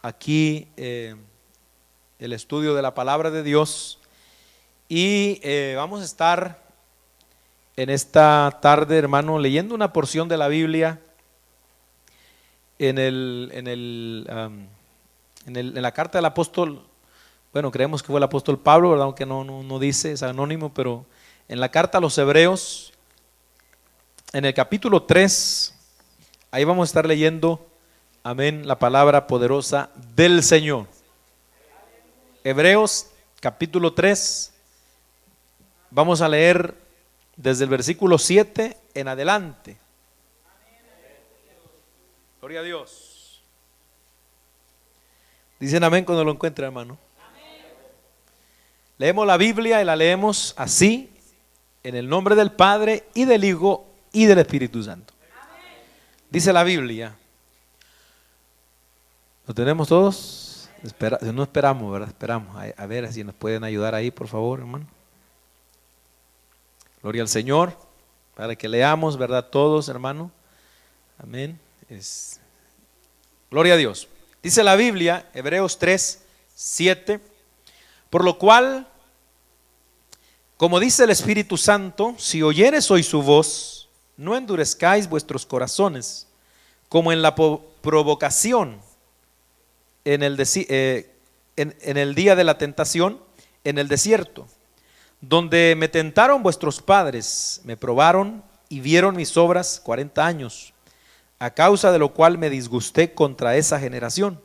aquí el estudio de la palabra de Dios y vamos a estar en esta tarde, hermano, leyendo una porción de la Biblia en la carta del apóstol. Bueno, creemos que fue el apóstol Pablo, ¿verdad? Aunque no dice, es anónimo, pero en la carta a los Hebreos, en el capítulo 3, ahí vamos a estar leyendo, amén, la palabra poderosa del Señor. Hebreos capítulo 3, vamos a leer desde el versículo 7 en adelante. Gloria a Dios. Dicen amén cuando lo encuentren, hermano. Leemos la Biblia y la leemos así, en el nombre del Padre y del Hijo y del Espíritu Santo. Dice la Biblia. ¿Lo tenemos todos? No esperamos, ¿verdad? Esperamos. A ver si nos pueden ayudar ahí, por favor, hermano. Gloria al Señor, para que leamos, ¿verdad? Todos, hermano. Amén. Gloria a Dios. Dice la Biblia, Hebreos 3, 7. Por lo cual, como dice el Espíritu Santo, si oyeres hoy su voz, no endurezcáis vuestros corazones, como en la provocación en el día de la tentación en el desierto, donde me tentaron vuestros padres, me probaron y vieron mis obras 40 años, a causa de lo cual me disgusté contra esa generación,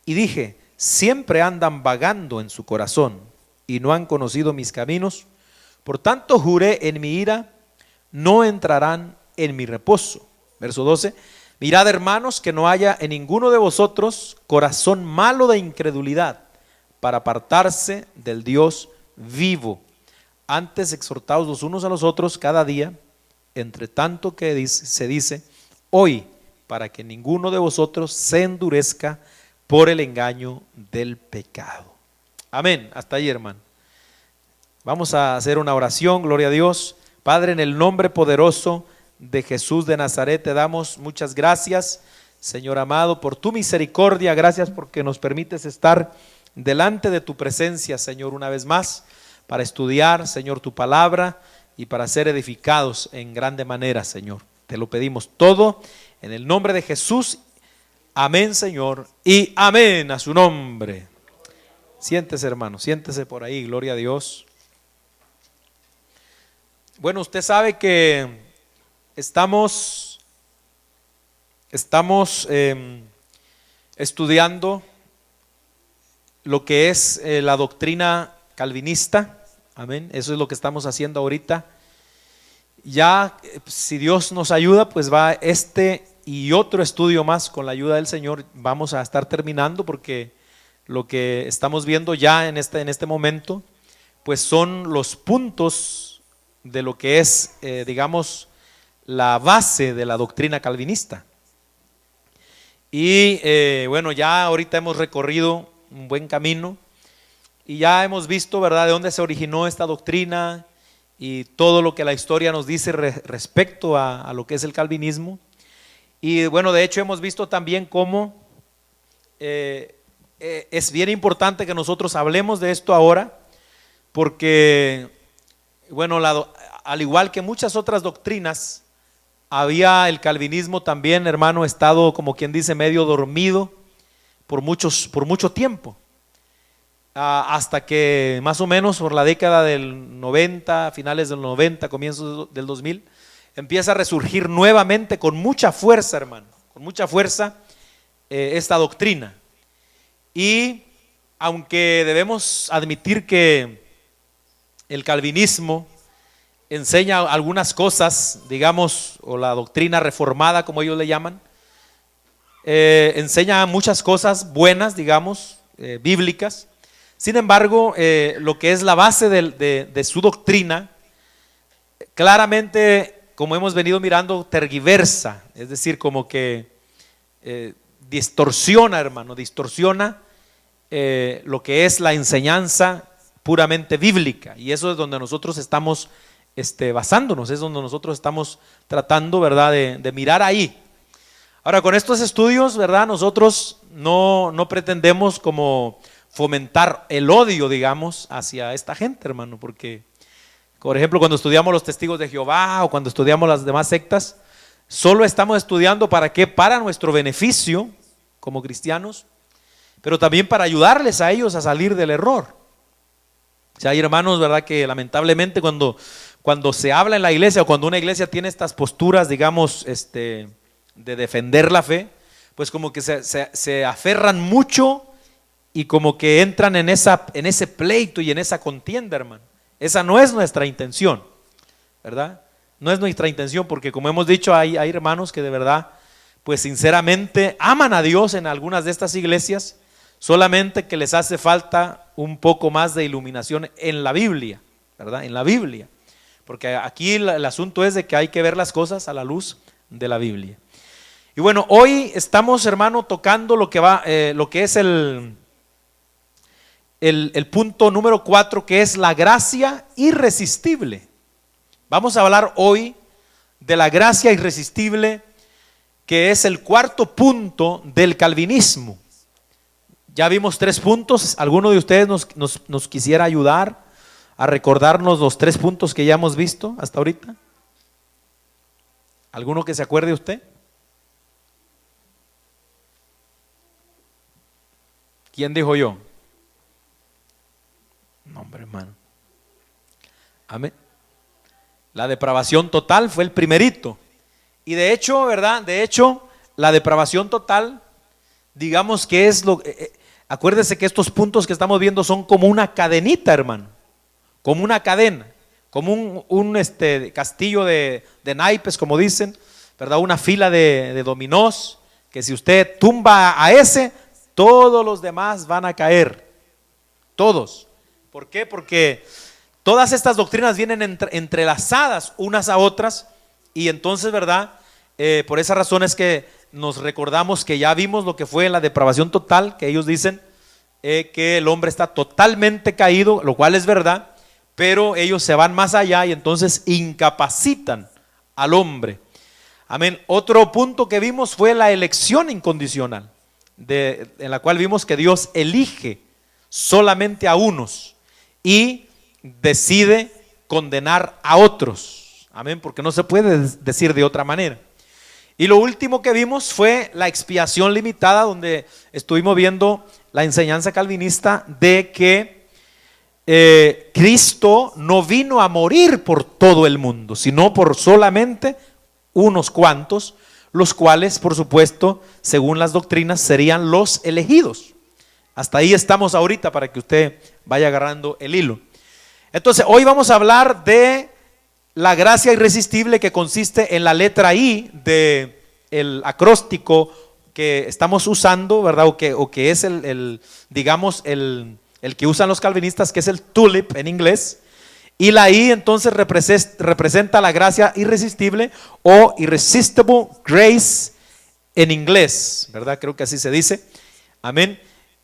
y dije, siempre andan vagando en su corazón, y no han conocido mis caminos, por tanto juré en mi ira, no entrarán en mi reposo. Verso 12, mirad, hermanos, que no haya en ninguno de vosotros corazón malo de incredulidad, para apartarse del Dios vivo. Antes exhortaos los unos a los otros cada día, entre tanto que se dice hoy, para que ninguno de vosotros se endurezca por el engaño del pecado. Amén. Hasta ahí, hermano. Vamos a hacer una oración. Gloria a Dios. Padre, en el nombre poderoso de Jesús de Nazaret, te damos muchas gracias, Señor amado, por tu misericordia. Gracias porque nos permites estar delante de tu presencia, Señor, una vez más, para estudiar, Señor, tu palabra y para ser edificados en grande manera, Señor. Te lo pedimos todo en el nombre de Jesús. Amén, Señor, y amén a su nombre. Siéntese, hermano, siéntese por ahí, gloria a Dios. Bueno, usted sabe que estamos estudiando lo que es la doctrina calvinista. Amén, eso es lo que estamos haciendo ahorita. Ya, si Dios nos ayuda, pues va este y otro estudio más con la ayuda del Señor. Vamos a estar terminando porque lo que estamos viendo ya en este momento, pues son los puntos de lo que es, digamos, la base de la doctrina calvinista. Y bueno, ya ahorita hemos recorrido un buen camino y ya hemos visto, ¿verdad?, de dónde se originó esta doctrina y todo lo que la historia nos dice respecto a lo que es el calvinismo. Y bueno, de hecho hemos visto también cómo es bien importante que nosotros hablemos de esto ahora, porque bueno, al igual que muchas otras doctrinas, había el calvinismo también, hermano, estado, como quien dice, medio dormido por mucho tiempo. Hasta que más o menos por la década del 90, finales del 90, comienzos del 2000, empieza a resurgir nuevamente con mucha fuerza, hermano, con mucha fuerza esta doctrina. Y aunque debemos admitir que el calvinismo enseña algunas cosas, digamos, o la doctrina reformada, como ellos le llaman, enseña muchas cosas buenas, digamos, bíblicas. Sin embargo, lo que es la base de su doctrina, claramente, como hemos venido mirando, tergiversa, es decir, como que distorsiona, hermano, distorsiona lo que es la enseñanza puramente bíblica, y eso es donde nosotros estamos basándonos, es donde nosotros estamos tratando, ¿verdad?, de mirar ahí. Ahora, con estos estudios, ¿verdad?, nosotros no pretendemos como fomentar el odio, digamos, hacia esta gente, hermano, porque, por ejemplo, cuando estudiamos los testigos de Jehová o cuando estudiamos las demás sectas, solo estamos estudiando para qué, para nuestro beneficio como cristianos, pero también para ayudarles a ellos a salir del error. O sea, hay hermanos, ¿verdad?, que lamentablemente cuando se habla en la iglesia o cuando una iglesia tiene estas posturas, digamos, de defender la fe, pues como que se aferran mucho y como que entran en ese pleito y en esa contienda, hermano. Esa no es nuestra intención, ¿verdad? No es nuestra intención, porque como hemos dicho, hay hermanos que de verdad, pues sinceramente aman a Dios en algunas de estas iglesias, solamente que les hace falta un poco más de iluminación en la Biblia, ¿verdad? En la Biblia, porque aquí el asunto es de que hay que ver las cosas a la luz de la Biblia. Y bueno, hoy estamos, hermano, tocando lo que es el punto número 4, que es la gracia irresistible. Vamos a hablar hoy de la gracia irresistible, que es el cuarto punto del calvinismo. Ya vimos 3 puntos. ¿Alguno de ustedes nos quisiera ayudar a recordarnos los 3 puntos que ya hemos visto hasta ahorita? ¿Alguno que se acuerde usted? ¿Quién dijo yo? No, hombre, hermano. Amén. La depravación total fue el primerito. Y de hecho, ¿verdad? De hecho, la depravación total, digamos que es acuérdese que estos puntos que estamos viendo son como una cadenita, hermano. Como una cadena. Como un castillo de naipes, como dicen, ¿verdad? Una fila de dominós, que si usted tumba a ese, todos los demás van a caer. Todos. ¿Por qué? Porque todas estas doctrinas vienen entrelazadas unas a otras, y entonces, ¿verdad? Por esa razón es que nos recordamos que ya vimos lo que fue la depravación total, que ellos dicen que el hombre está totalmente caído, lo cual es verdad, pero ellos se van más allá y entonces incapacitan al hombre. Amén. Otro punto que vimos fue la elección incondicional, en la cual vimos que Dios elige solamente a unos y decide condenar a otros. Amén, porque no se puede decir de otra manera. Y lo último que vimos fue la expiación limitada, donde estuvimos viendo la enseñanza calvinista de que Cristo no vino a morir por todo el mundo, sino por solamente unos cuantos, los cuales, por supuesto, según las doctrinas, serían los elegidos. Hasta ahí estamos ahorita para que usted vaya agarrando el hilo. Entonces, hoy vamos a hablar de la gracia irresistible, que consiste en la letra I del acróstico que estamos usando, ¿verdad? O que es digamos, el que usan los calvinistas, que es el tulip en inglés. Y la I entonces representa la gracia irresistible o irresistible grace en inglés, ¿verdad? Creo que así se dice. Amén.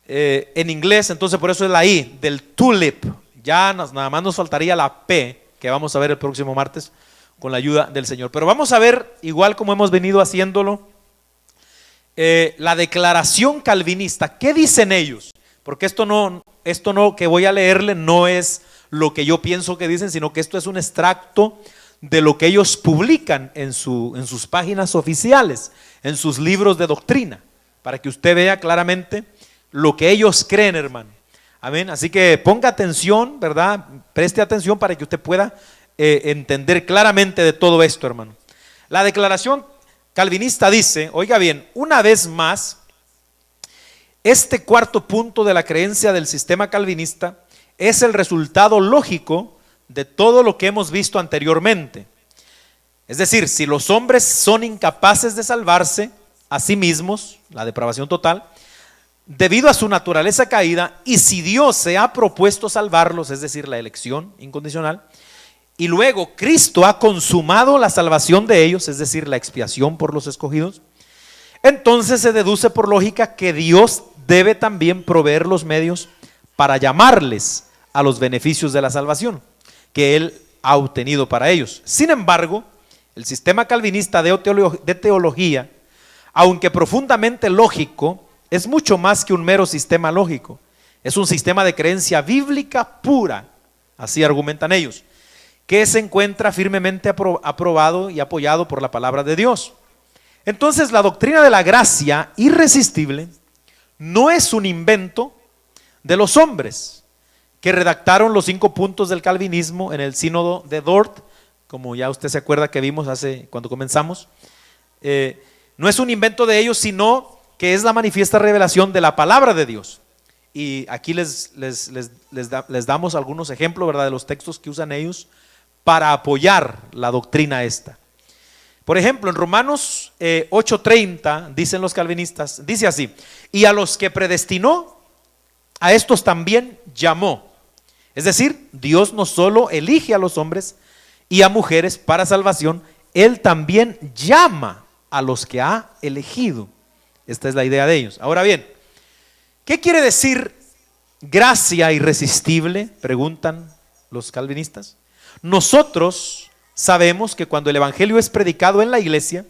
En inglés, entonces por eso es la I del tulip. Ya nada más nos faltaría la P, que vamos a ver el próximo martes con la ayuda del Señor. Pero vamos a ver, igual como hemos venido haciéndolo, la declaración calvinista. ¿Qué dicen ellos? Porque esto no que voy a leerle no es lo que yo pienso que dicen, sino que esto es un extracto de lo que ellos publican en sus páginas oficiales, en sus libros de doctrina, para que usted vea claramente lo que ellos creen, hermano. Amén. Así que ponga atención, ¿verdad? Preste atención para que usted pueda entender claramente de todo esto, hermano. La declaración calvinista dice, oiga bien, una vez más, este cuarto punto de la creencia del sistema calvinista es el resultado lógico de todo lo que hemos visto anteriormente. Es decir, si los hombres son incapaces de salvarse a sí mismos, la depravación total, debido a su naturaleza caída, y si Dios se ha propuesto salvarlos, es decir, la elección incondicional, y luego Cristo ha consumado la salvación de ellos, es decir, la expiación por los escogidos, entonces se deduce por lógica que Dios debe también proveer los medios para llamarles a los beneficios de la salvación que Él ha obtenido para ellos. Sin embargo, el sistema calvinista de teología, aunque profundamente lógico, es mucho más que un mero sistema lógico. Es un sistema de creencia bíblica pura, así argumentan ellos, que se encuentra firmemente aprobado y apoyado por la palabra de Dios. Entonces, la doctrina de la gracia irresistible no es un invento de los hombres que redactaron los 5 puntos del calvinismo en el sínodo de Dort, como ya usted se acuerda que vimos cuando comenzamos. No es un invento de ellos, sino que es la manifiesta revelación de la palabra de Dios. Y aquí les damos algunos ejemplos, ¿verdad?, de los textos que usan ellos para apoyar la doctrina esta. Por ejemplo, en Romanos 8:30 dicen los calvinistas, dice así: y a los que predestinó, a estos también llamó. Es decir, Dios no solo elige a los hombres y a mujeres para salvación, Él también llama a los que ha elegido. Esta es la idea de ellos. Ahora bien, ¿qué quiere decir gracia irresistible?, preguntan los calvinistas. Nosotros sabemos que cuando el evangelio es predicado en la iglesia,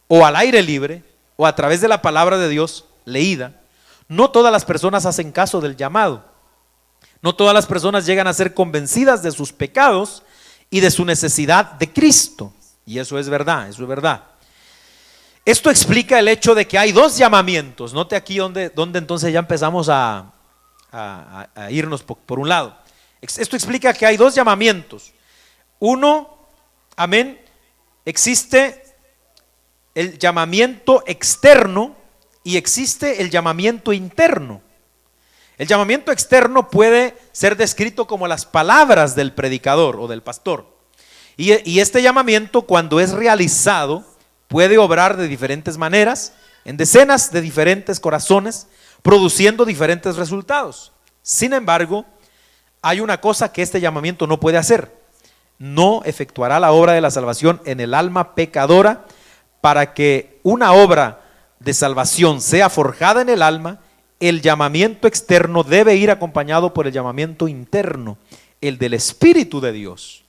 o al aire libre, o a través de la palabra de Dios leída, no todas las personas hacen caso del llamado. No todas las personas llegan a ser convencidas de sus pecados y de su necesidad de Cristo. Y eso es verdad, eso es verdad. Esto explica el hecho de que hay 2 llamamientos. Note aquí donde entonces ya empezamos a irnos por un lado. Esto explica que hay 2 llamamientos. Uno, amén, existe el llamamiento externo y existe el llamamiento interno. El llamamiento externo puede ser descrito como las palabras del predicador o del pastor. Y este llamamiento, cuando es realizado, puede obrar de diferentes maneras, en decenas de diferentes corazones, produciendo diferentes resultados. Sin embargo, hay una cosa que este llamamiento no puede hacer: no efectuará la obra de la salvación en el alma pecadora. Para que una obra de salvación sea forjada en el alma, el llamamiento externo debe ir acompañado por el llamamiento interno, el del Espíritu de Dios,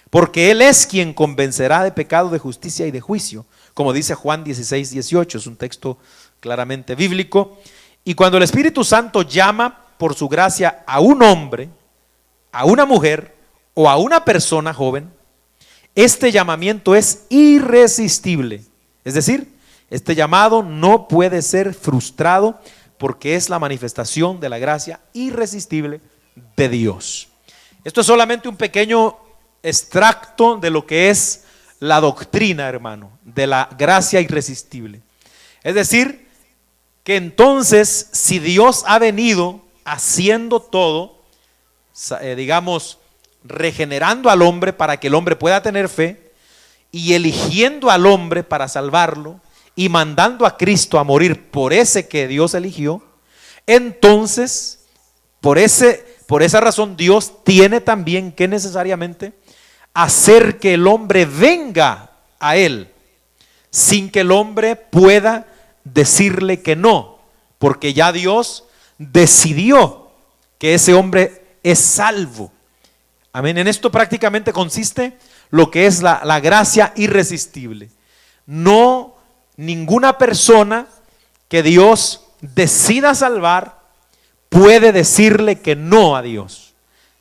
porque Él es quien convencerá de pecado, de justicia y de juicio, como dice Juan 16:18, es un texto claramente bíblico. Y cuando el Espíritu Santo llama por su gracia a un hombre, a una mujer o a una persona joven, este llamamiento es irresistible. Es decir, este llamado no puede ser frustrado porque es la manifestación de la gracia irresistible de Dios. Esto es solamente un pequeño extracto de lo que es la doctrina, hermano, de la gracia irresistible. Es decir, que entonces, si Dios ha venido haciendo todo, digamos, regenerando al hombre para que el hombre pueda tener fe, y eligiendo al hombre para salvarlo, y mandando a Cristo a morir por ese que Dios eligió, entonces, por esa razón, Dios tiene también que necesariamente hacer que el hombre venga a Él, sin que el hombre pueda decirle que no, porque ya Dios decidió que ese hombre es salvo. Amén. En esto prácticamente consiste lo que es la gracia irresistible. No, ninguna persona que Dios decida salvar puede decirle que no a Dios.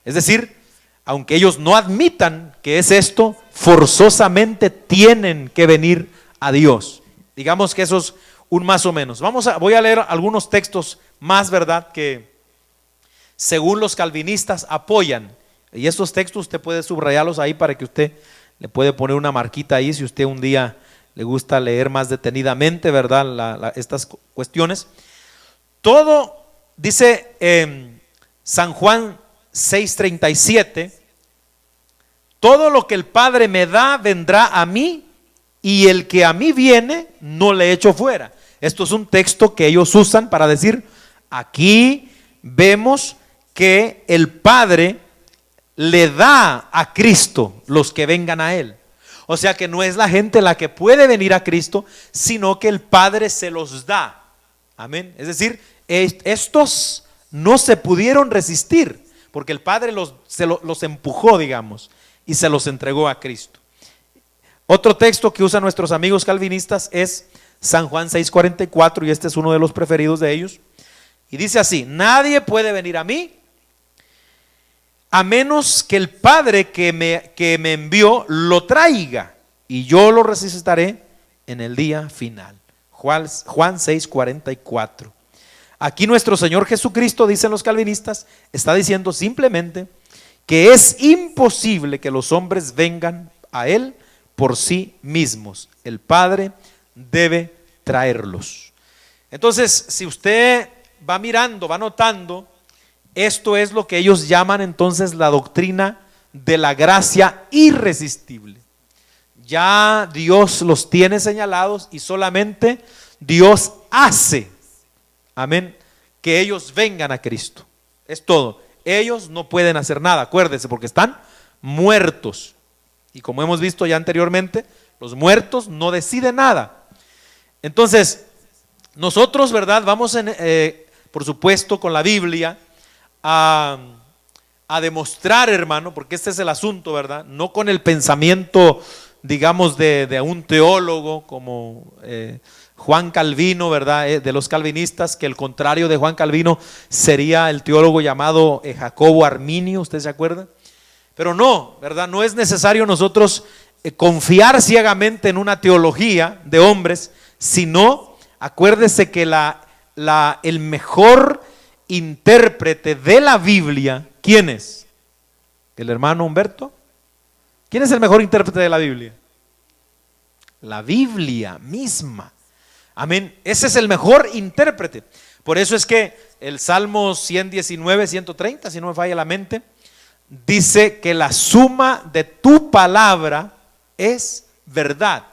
Es decir, aunque ellos no admitan que es esto, forzosamente tienen que venir a Dios. Digamos que eso es un más o menos. Voy a leer algunos textos más, ¿verdad?, que según los calvinistas apoyan. Y estos textos usted puede subrayarlos ahí para que usted le puede poner una marquita ahí si usted un día le gusta leer más detenidamente, ¿verdad?, estas cuestiones. Todo, dice San Juan 6:37, todo lo que el Padre me da vendrá a mí, y el que a mí viene no le echo fuera. Esto es un texto que ellos usan para decir, aquí vemos que el Padre le da a Cristo los que vengan a Él. O sea que no es la gente la que puede venir a Cristo, sino que el Padre se los da. Amén. Es decir, estos no se pudieron resistir, porque el Padre los empujó, digamos, y se los entregó a Cristo. Otro texto que usan nuestros amigos calvinistas es San Juan 6:44, y este es uno de los preferidos de ellos. Y dice así: nadie puede venir a mí a menos que el Padre que me envió lo traiga, y yo lo resucitaré en el día final. Juan 6:44. Aquí nuestro Señor Jesucristo, dicen los calvinistas, está diciendo simplemente que es imposible que los hombres vengan a Él por sí mismos. El Padre debe traerlos. Entonces, si usted va mirando, va notando, esto es lo que ellos llaman entonces la doctrina de la gracia irresistible. Ya Dios los tiene señalados y solamente Dios hace, amén, que ellos vengan a Cristo. Es todo. Ellos no pueden hacer nada, acuérdense, porque están muertos. Y como hemos visto ya anteriormente, los muertos no deciden nada. Entonces, nosotros, ¿verdad? Vamos, por supuesto, con la Biblia a demostrar, hermano, porque este es el asunto, ¿verdad? No con el pensamiento, digamos, de un teólogo como Juan Calvino, ¿verdad? De los calvinistas, que el contrario de Juan Calvino sería el teólogo llamado Jacobo Arminio, ¿usted se acuerda? Pero no, ¿verdad? No es necesario nosotros confiar ciegamente en una teología de hombres, sino, acuérdese que el mejor intérprete de la Biblia, ¿quién es? ¿El hermano Humberto? ¿Quién es el mejor intérprete de la Biblia? La Biblia misma. Amén. Ese es el mejor intérprete. Por eso es que el Salmo 119, 130, si no me falla la mente, dice que la suma de tu palabra es verdad.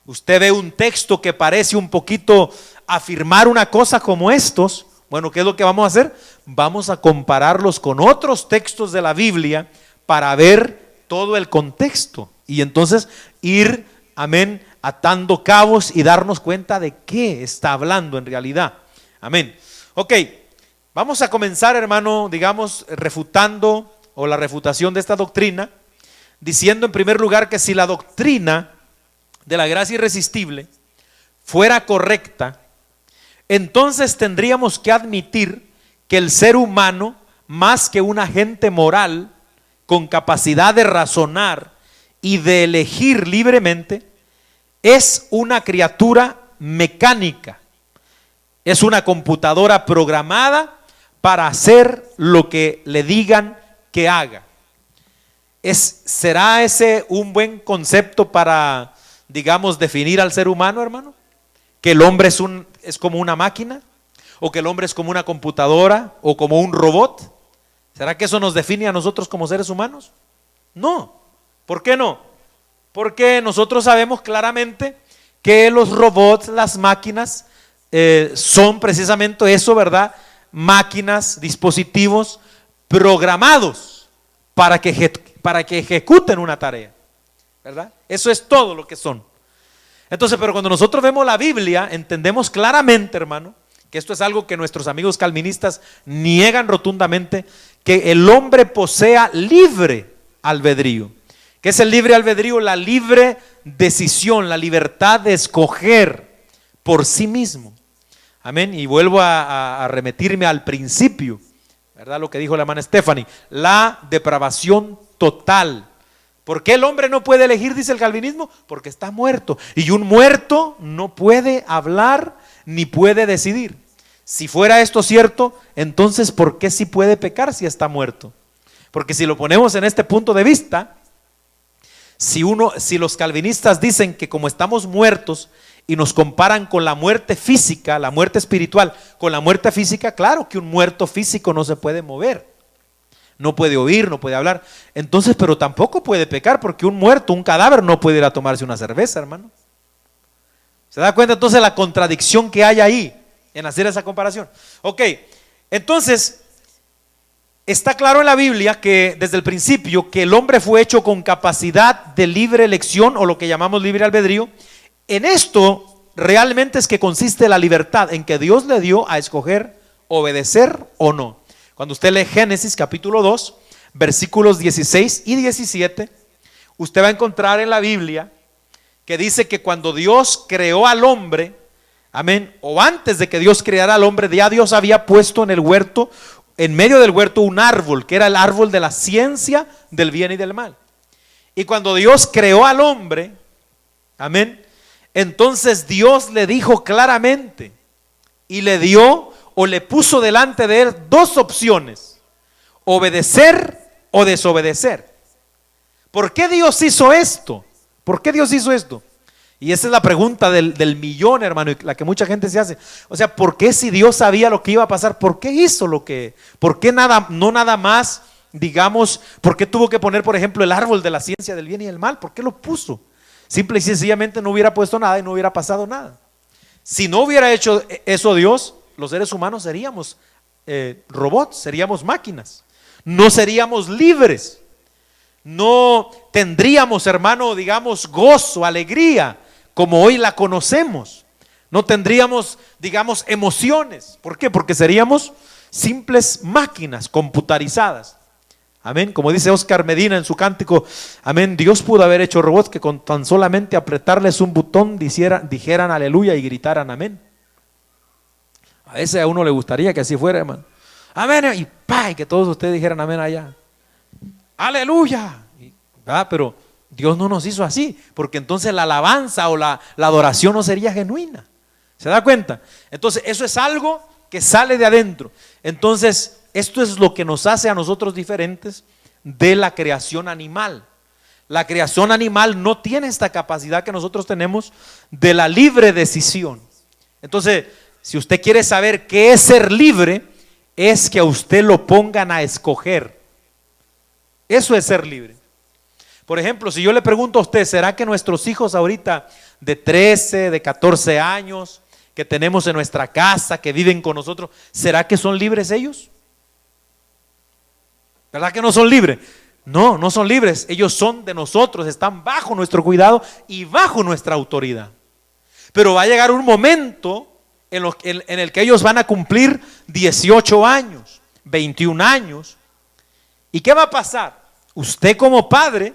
Usted ve un texto que parece un poquito afirmar una cosa como estos. Bueno, ¿qué es lo que vamos a hacer? Vamos a compararlos con otros textos de la Biblia para ver todo el contexto y entonces ir, amén, atando cabos y darnos cuenta de qué está hablando en realidad. Amén. Ok, vamos a comenzar, hermano, digamos, refutando o la refutación de esta doctrina, diciendo en primer lugar que si la doctrina de la gracia irresistible fuera correcta, entonces tendríamos que admitir que el ser humano, más que un agente moral con capacidad de razonar y de elegir libremente, es una criatura mecánica, es una computadora programada para hacer lo que le digan que haga. ¿Será ese un buen concepto para, digamos, definir al ser humano, hermano? ¿Que el hombre es como una máquina? ¿O que el hombre es como una computadora o como un robot? ¿Será que eso nos define a nosotros como seres humanos? No. ¿Por qué no? Porque nosotros sabemos claramente que los robots, las máquinas, son precisamente eso, ¿verdad? Máquinas, dispositivos programados para que ejecuten una tarea, ¿verdad? Eso es todo lo que son. Entonces, pero cuando nosotros vemos la Biblia, entendemos claramente, hermano, que esto es algo que nuestros amigos calvinistas niegan rotundamente, que el hombre posea libre albedrío. ¿Qué es el libre albedrío? La libre decisión, la libertad de escoger por sí mismo. Amén. Y vuelvo a remitirme al principio, ¿verdad? Lo que dijo la hermana Stephanie, la depravación total. ¿Por qué el hombre no puede elegir, dice el calvinismo? Porque está muerto. Y un muerto no puede hablar ni puede decidir. Si fuera esto cierto, entonces ¿por qué sí puede pecar si está muerto? Porque si lo ponemos en este punto de vista, si los calvinistas dicen que como estamos muertos y nos comparan con la muerte física, la muerte espiritual, con la muerte física, claro que un muerto físico no se puede mover, no puede oír, no puede hablar. Entonces, pero tampoco puede pecar, porque un muerto, un cadáver, no puede ir a tomarse una cerveza, hermano. ¿Se da cuenta entonces la contradicción que hay ahí en hacer esa comparación? Ok, entonces está claro en la Biblia que desde el principio que el hombre fue hecho con capacidad de libre elección, o lo que llamamos libre albedrío. En esto realmente es que consiste la libertad, en que Dios le dio a escoger obedecer o no. Cuando usted lee Génesis capítulo 2, versículos 16 y 17, usted va a encontrar en la Biblia que dice que cuando Dios creó al hombre, amén, o antes de que Dios creara al hombre, ya Dios había puesto en el huerto, en medio del huerto, un árbol, que era el árbol de la ciencia del bien y del mal. Y cuando Dios creó al hombre, amén, entonces Dios le dijo claramente y le dio o le puso delante de él dos opciones: obedecer o desobedecer. ¿Por qué Dios hizo esto? ¿Por qué Dios hizo esto? Y esa es la pregunta del millón, hermano, y la que mucha gente se hace. O sea, ¿por qué si Dios sabía lo que iba a pasar? ¿Por qué hizo lo que? ¿Por qué nada más, digamos, por qué tuvo que poner, por ejemplo, el árbol de la ciencia del bien y del mal? ¿Por qué lo puso? Simple y sencillamente no hubiera puesto nada y no hubiera pasado nada. Si no hubiera hecho eso Dios, los seres humanos seríamos robots, seríamos máquinas, no seríamos libres, no tendríamos, hermano, digamos, gozo, alegría, como hoy la conocemos, no tendríamos, digamos, emociones. ¿Por qué? Porque seríamos simples máquinas computarizadas. Amén, como dice Oscar Medina en su cántico, amén, Dios pudo haber hecho robots que con tan solamente apretarles un botón dijeran aleluya y gritaran amén. A veces a uno le gustaría que así fuera, hermano. Amén, y que todos ustedes dijeran amén allá. Aleluya. Pero Dios no nos hizo así, porque entonces la alabanza o la adoración no sería genuina. ¿Se da cuenta? Entonces eso es algo que sale de adentro. Entonces esto es lo que nos hace a nosotros diferentes de la creación animal. La creación animal no tiene esta capacidad que nosotros tenemos de la libre decisión. Entonces, si usted quiere saber qué es ser libre, es que a usted lo pongan a escoger. Eso es ser libre. Por ejemplo, si yo le pregunto a usted, ¿será que nuestros hijos ahorita de 13, de 14 años, que tenemos en nuestra casa, que viven con nosotros, ¿será que son libres ellos? ¿Verdad que no son libres? No, no son libres. Ellos son de nosotros, están bajo nuestro cuidado y bajo nuestra autoridad. Pero va a llegar un momento en el que ellos van a cumplir 18 años, 21 años. ¿Y qué va a pasar? Usted como padre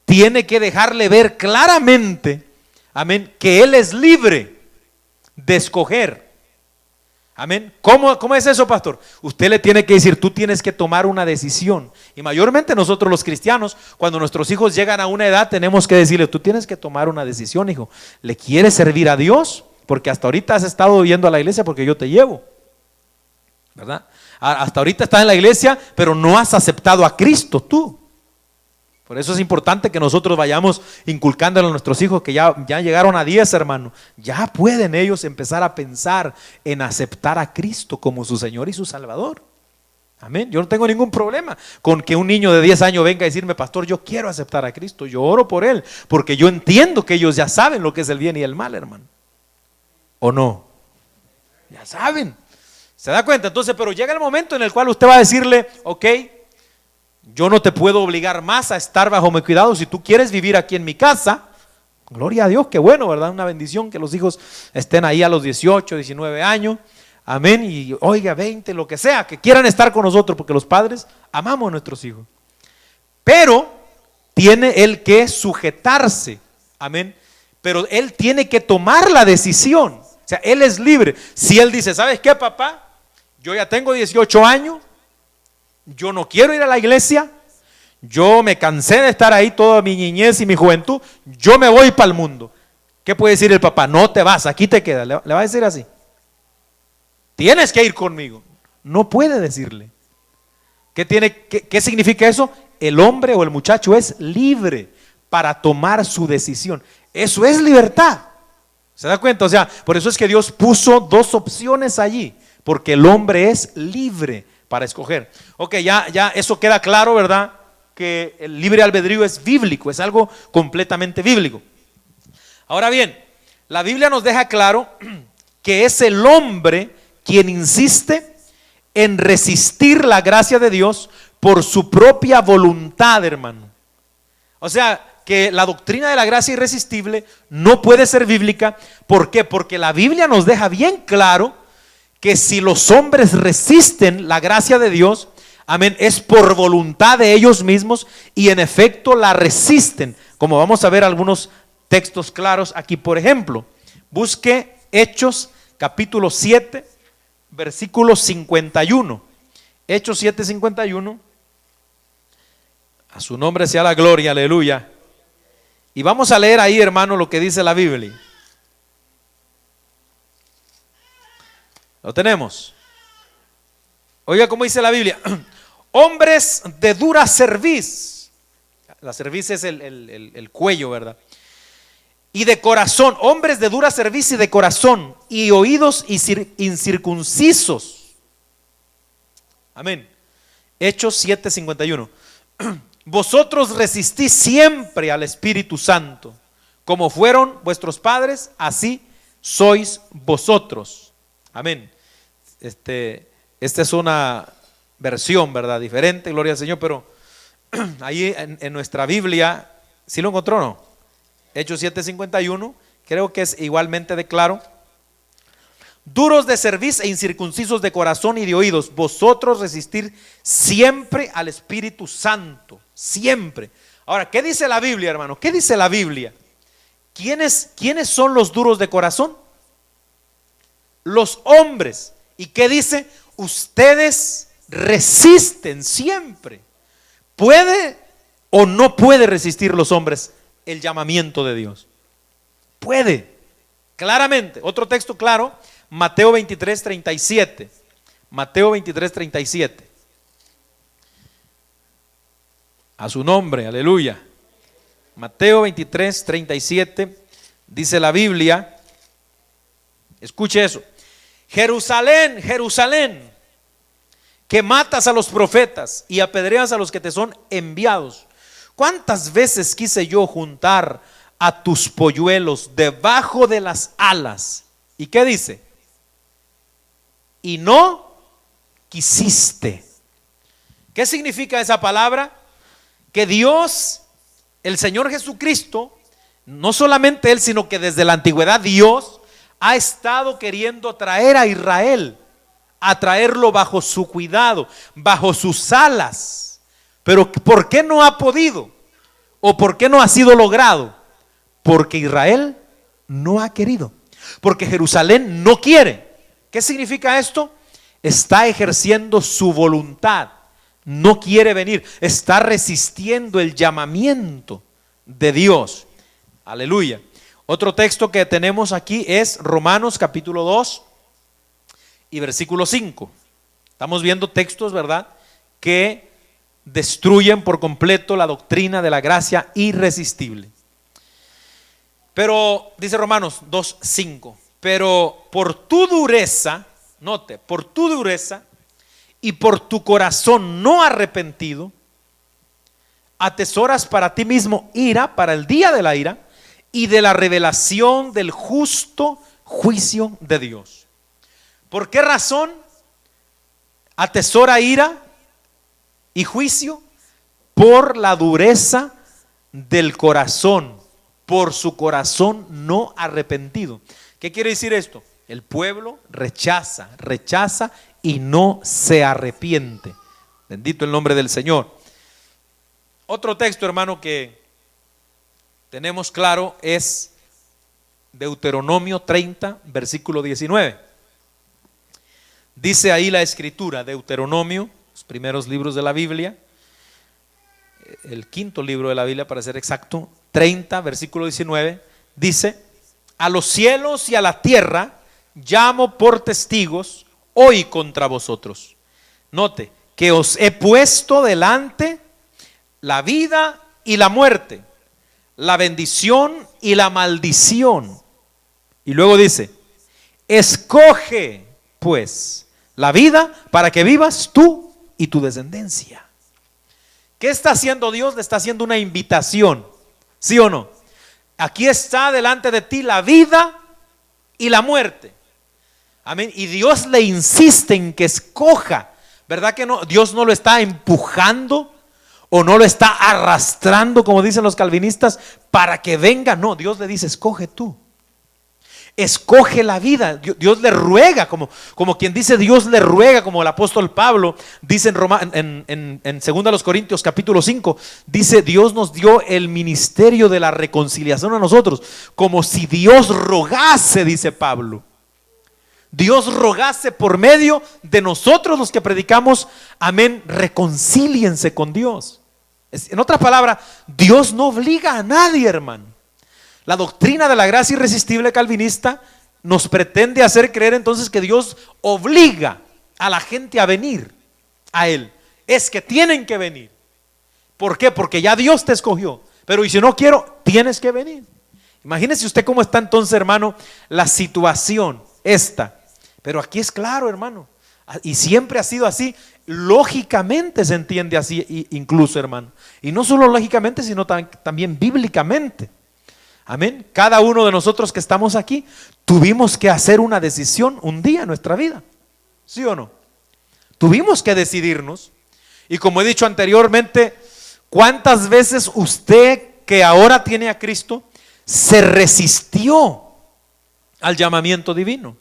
tiene que dejarle ver claramente, amén, que él es libre de escoger. Amén. ¿Cómo es eso, pastor? Usted le tiene que decir, tú tienes que tomar una decisión. Y mayormente nosotros los cristianos, cuando nuestros hijos llegan a una edad, tenemos que decirle, tú tienes que tomar una decisión, hijo. ¿Le quieres servir a Dios? Porque hasta ahorita has estado yendo a la iglesia porque yo te llevo, ¿verdad? Hasta ahorita estás en la iglesia, pero no has aceptado a Cristo tú. Por eso es importante que nosotros vayamos inculcándole a nuestros hijos que ya llegaron a 10, hermano. Ya pueden ellos empezar a pensar en aceptar a Cristo como su Señor y su Salvador. Amén. Yo no tengo ningún problema con que un niño de 10 años venga a decirme, pastor, yo quiero aceptar a Cristo. Yo oro por él, porque yo entiendo que ellos ya saben lo que es el bien y el mal, hermano. ¿O no? Ya saben. ¿Se da cuenta? Entonces, pero llega el momento en el cual usted va a decirle, ok, yo no te puedo obligar más a estar bajo mi cuidado. Si tú quieres vivir aquí en mi casa, gloria a Dios, qué bueno, ¿verdad? Una bendición que los hijos estén ahí a los 18, 19 años. Amén. Y oiga, 20, lo que sea, que quieran estar con nosotros, porque los padres amamos a nuestros hijos. Pero tiene él que sujetarse. Amén. Pero él tiene que tomar la decisión. O sea, él es libre. Si él dice, ¿sabes qué, papá? Yo ya tengo 18 años. Yo no quiero ir a la iglesia, yo me cansé de estar ahí toda mi niñez y mi juventud, yo me voy para el mundo. ¿Qué puede decir el papá? No te vas, aquí te quedas. Le va a decir así. Tienes que ir conmigo. No puede decirle. ¿Qué significa eso? El hombre o el muchacho es libre para tomar su decisión. Eso es libertad. ¿Se da cuenta? O sea, por eso es que Dios puso dos opciones allí, porque el hombre es libre para escoger. Ok, ya eso queda claro, ¿verdad? Que el libre albedrío es bíblico, es algo completamente bíblico. Ahora bien, la Biblia nos deja claro que es el hombre quien insiste en resistir la gracia de Dios por su propia voluntad, hermano. O sea, que la doctrina de la gracia irresistible no puede ser bíblica. ¿Por qué? Porque la Biblia nos deja bien claro que si los hombres resisten la gracia de Dios, amén, es por voluntad de ellos mismos y en efecto la resisten, como vamos a ver algunos textos claros aquí. Por ejemplo, busque Hechos capítulo 7, versículo 51. Hechos 7, 51. A su nombre sea la gloria, aleluya. Y vamos a leer ahí, hermano, lo que dice la Biblia. Lo tenemos. Oiga cómo dice la Biblia. Hombres de dura cerviz. La cerviz es el cuello, ¿verdad? Y de corazón, hombres de dura cerviz y de corazón, y oídos incircuncisos. Amén. Hechos 7:51. Vosotros resistís siempre al Espíritu Santo, como fueron vuestros padres, así sois vosotros. Amén. Esta es una versión, ¿verdad? Diferente, gloria al Señor, pero ahí en nuestra Biblia, ¿sí lo encontró o no? Hechos 7:51, creo que es igualmente de claro. Duros de cerviz e incircuncisos de corazón y de oídos, vosotros resistir siempre al Espíritu Santo, siempre. Ahora, ¿qué dice la Biblia, hermano? ¿Qué dice la Biblia? ¿Quiénes son los duros de corazón? Los hombres. ¿Y qué dice? Ustedes resisten siempre. ¿Puede o no puede resistir los hombres el llamamiento de Dios? Puede, claramente. Otro texto claro, Mateo 23:37. Mateo 23:37. A su nombre, aleluya. Mateo 23:37 dice la Biblia. Escuche eso. Jerusalén, Jerusalén, que matas a los profetas y apedreas a los que te son enviados. ¿Cuántas veces quise yo juntar a tus polluelos debajo de las alas? ¿Y qué dice? Y no quisiste. ¿Qué significa esa palabra? Que Dios, el Señor Jesucristo, no solamente Él, sino que desde la antigüedad Dios ha estado queriendo traer a Israel, a traerlo bajo su cuidado, bajo sus alas. Pero ¿por qué no ha podido? ¿O por qué no ha sido logrado? Porque Israel no ha querido. Porque Jerusalén no quiere. ¿Qué significa esto? Está ejerciendo su voluntad. No quiere venir. Está resistiendo el llamamiento de Dios. Aleluya. Otro texto que tenemos aquí es Romanos capítulo 2 y versículo 5. Estamos viendo textos, ¿verdad?, que destruyen por completo la doctrina de la gracia irresistible. Pero dice Romanos 2:5, pero por tu dureza, note, por tu dureza y por tu corazón no arrepentido, atesoras para ti mismo ira para el día de la ira y de la revelación del justo juicio de Dios. ¿Por qué razón atesora ira y juicio? Por la dureza del corazón, por su corazón no arrepentido. ¿Qué quiere decir esto? El pueblo rechaza y no se arrepiente. Bendito el nombre del Señor. Otro texto, hermano, que tenemos claro es Deuteronomio 30, versículo 19. Dice ahí la escritura, Deuteronomio, los primeros libros de la Biblia, el quinto libro de la Biblia para ser exacto, 30, versículo 19, dice: a los cielos y a la tierra llamo por testigos hoy contra vosotros. Note que os he puesto delante la vida y la muerte, la bendición y la maldición. Y luego dice: escoge pues la vida para que vivas tú y tu descendencia. ¿Qué está haciendo Dios? Le está haciendo una invitación, ¿sí o no? Aquí está delante de ti la vida y la muerte. Amén. Y Dios le insiste en que escoja. ¿Verdad que no? Dios no lo está empujando o no lo está arrastrando, como dicen los calvinistas, para que venga. No, Dios le dice: escoge tú. Escoge la vida. Dios le ruega, como quien dice, Dios le ruega, como el apóstol Pablo dice en 2 Corintios capítulo 5, dice: Dios nos dio el ministerio de la reconciliación a nosotros, como si Dios rogase, dice Pablo. Dios rogase por medio de nosotros los que predicamos, amén, reconcíliense con Dios. En otras palabras, Dios no obliga a nadie, hermano. La doctrina de la gracia irresistible calvinista nos pretende hacer creer entonces que Dios obliga a la gente a venir a Él. Es que tienen que venir. ¿Por qué? Porque ya Dios te escogió. Pero y si no quiero, tienes que venir. Imagínese usted cómo está entonces, hermano, la situación esta. Pero aquí es claro, hermano, y siempre ha sido así. Lógicamente se entiende así incluso, hermano. Y no solo lógicamente, sino también bíblicamente. Amén. Cada uno de nosotros que estamos aquí tuvimos que hacer una decisión un día en nuestra vida. ¿Sí o no? Tuvimos que decidirnos. Y como he dicho anteriormente, ¿cuántas veces usted que ahora tiene a Cristo se resistió al llamamiento divino?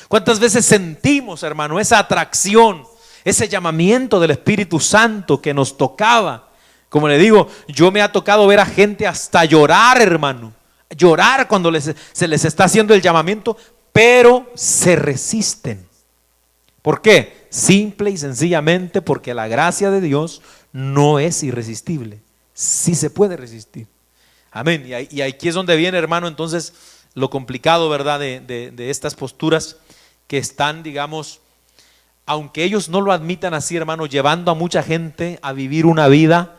¿Cuántas veces sentimos, hermano, esa atracción, ese llamamiento del Espíritu Santo que nos tocaba? Como le digo, yo me ha tocado ver a gente hasta llorar, hermano, llorar cuando se les está haciendo el llamamiento, pero se resisten. ¿Por qué? Simple y sencillamente porque la gracia de Dios no es irresistible. Sí se puede resistir. Amén. Y aquí es donde viene, hermano, entonces lo complicado, ¿verdad? De estas posturas que están, digamos, aunque ellos no lo admitan así, hermano, llevando a mucha gente a vivir una vida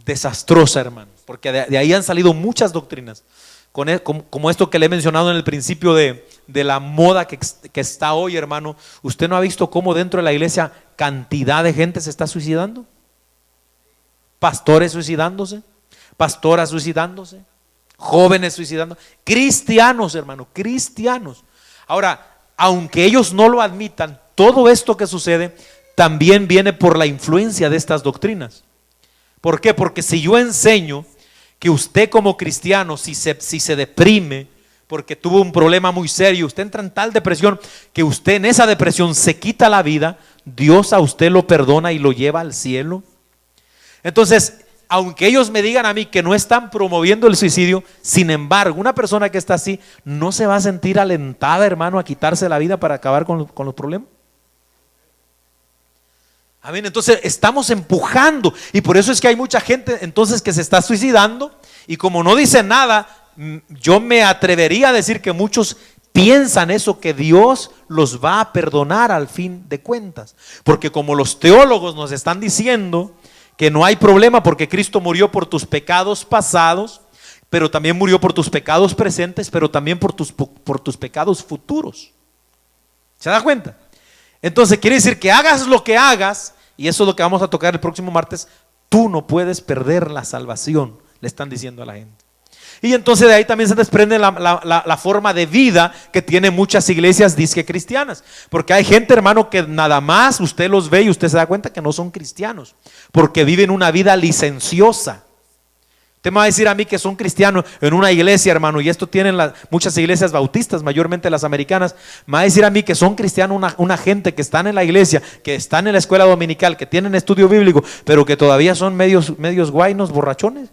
desastrosa, hermano, porque de ahí han salido muchas doctrinas, como esto que le he mencionado en el principio de la moda que está hoy, hermano. ¿Usted no ha visto cómo dentro de la iglesia cantidad de gente se está suicidando? Pastores suicidándose, pastoras suicidándose, jóvenes suicidando, cristianos, hermano, cristianos. Ahora, aunque ellos no lo admitan, todo esto que sucede también viene por la influencia de estas doctrinas. ¿Por qué? Porque si yo enseño que usted como cristiano, si se deprime porque tuvo un problema muy serio, usted entra en tal depresión que usted en esa depresión se quita la vida, Dios a usted lo perdona y lo lleva al cielo. Entonces, aunque ellos me digan a mí que no están promoviendo el suicidio, sin embargo, una persona que está así no se va a sentir alentada, hermano, a quitarse la vida para acabar con los problemas. Amén. Entonces estamos empujando, y por eso es que hay mucha gente entonces que se está suicidando, y como no dice nada, yo me atrevería a decir que muchos piensan eso, que Dios los va a perdonar al fin de cuentas, porque como los teólogos nos están diciendo que no hay problema porque Cristo murió por tus pecados pasados, pero también murió por tus pecados presentes, pero también por tus pecados futuros. ¿Se da cuenta? Entonces quiere decir que hagas lo que hagas, y eso es lo que vamos a tocar el próximo martes, tú no puedes perder la salvación, le están diciendo a la gente. Y entonces de ahí también se desprende la forma de vida que tienen muchas iglesias disque cristianas, porque hay gente, hermano, que nada más usted los ve y usted se da cuenta que no son cristianos, porque viven una vida licenciosa. Usted me va a decir a mí que son cristianos en una iglesia, hermano, y esto tienen muchas iglesias bautistas, mayormente las americanas. Me va a decir a mí que son cristianos una gente que están en la iglesia, que están en la escuela dominical, que tienen estudio bíblico, pero que todavía son medios guainos, borrachones.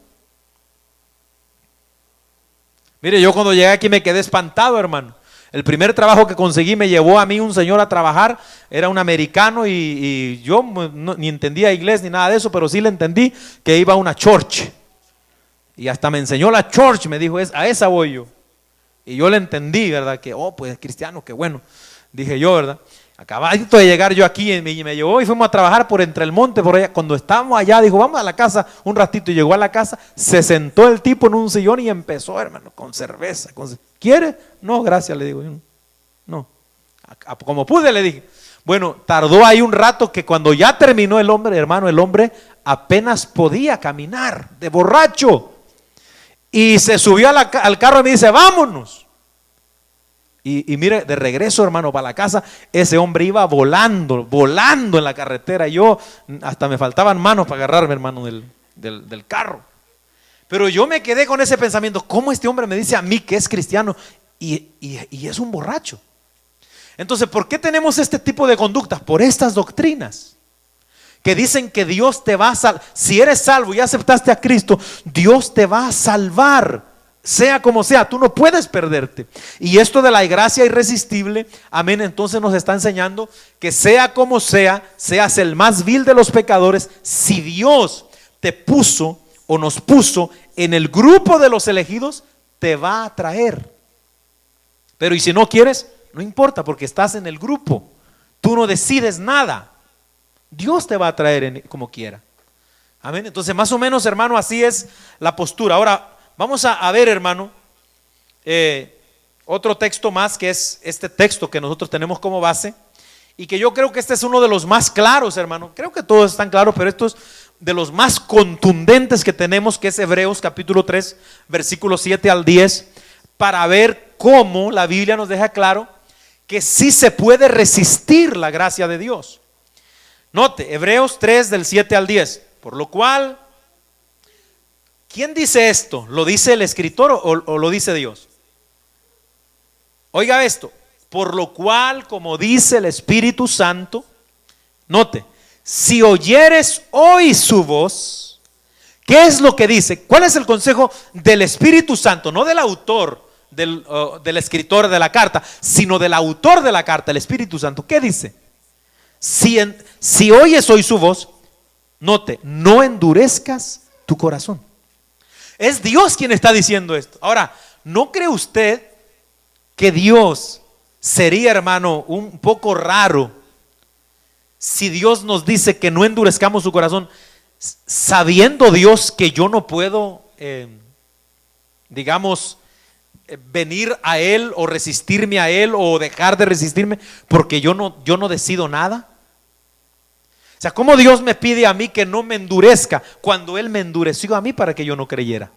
Mire, yo cuando llegué aquí me quedé espantado, hermano. El primer trabajo que conseguí me llevó a mí un señor a trabajar, era un americano, y yo ni entendía inglés ni nada de eso, pero sí le entendí que iba a una church. Y hasta me enseñó la church, me dijo, a esa voy yo. Y yo le entendí, ¿verdad? Que, pues es cristiano, qué bueno. Dije yo, ¿verdad? Acabadito de llegar yo aquí, y me llevó y fuimos a trabajar por entre el monte, por allá. Cuando estábamos allá, dijo, vamos a la casa un ratito. Y llegó a la casa, se sentó el tipo en un sillón y empezó, hermano, con cerveza. ¿Quiere? No, gracias, le digo yo. No. Como pude, le dije. Bueno, tardó ahí un rato, que cuando ya terminó el hombre, hermano, el hombre apenas podía caminar, de borracho. Y se subió al carro y me dice, vámonos. Y mire, de regreso, hermano, para la casa, ese hombre iba volando en la carretera. Yo hasta me faltaban manos para agarrarme, hermano, del carro. Pero yo me quedé con ese pensamiento, ¿cómo este hombre me dice a mí que es cristiano y es un borracho? Entonces, ¿por qué tenemos este tipo de conductas? Por estas doctrinas que dicen que Dios te va a salvar. Si eres salvo y aceptaste a Cristo, Dios te va a salvar sea como sea, tú no puedes perderte. Y esto de la gracia irresistible, amén, entonces nos está enseñando que sea como sea, seas el más vil de los pecadores, si Dios te puso o nos puso en el grupo de los elegidos, te va a traer. Pero y si no quieres, no importa, porque estás en el grupo. Tú no decides nada. Dios te va a traer como quiera. Amén. Entonces, más o menos, hermano, así es la postura. Ahora, vamos a ver, hermano, otro texto más, que es este texto que nosotros tenemos como base, y que yo creo que este es uno de los más claros, hermano. Creo que todos están claros, pero esto es de los más contundentes que tenemos, que es Hebreos capítulo 3, versículos 7 al 10, para ver cómo la Biblia nos deja claro que sí se puede resistir la gracia de Dios. Note, Hebreos 3 del 7 al 10, por lo cual, ¿quién dice esto? ¿Lo dice el escritor o lo dice Dios? Oiga esto, por lo cual, como dice el Espíritu Santo, note, si oyeres hoy su voz, ¿qué es lo que dice? ¿Cuál es el consejo del Espíritu Santo? No del autor, del escritor de la carta, sino del autor de la carta, el Espíritu Santo. ¿Qué dice? Si oyes hoy su voz, note, no endurezcas tu corazón. Es Dios quien está diciendo esto. Ahora, ¿no cree usted que Dios sería, hermano, un poco raro si Dios nos dice que no endurezcamos su corazón, sabiendo Dios que yo no puedo, venir a Él o resistirme a Él o dejar de resistirme porque yo no decido nada? O sea, ¿cómo Dios me pide a mí que no me endurezca cuando Él me endureció a mí para que yo no creyera?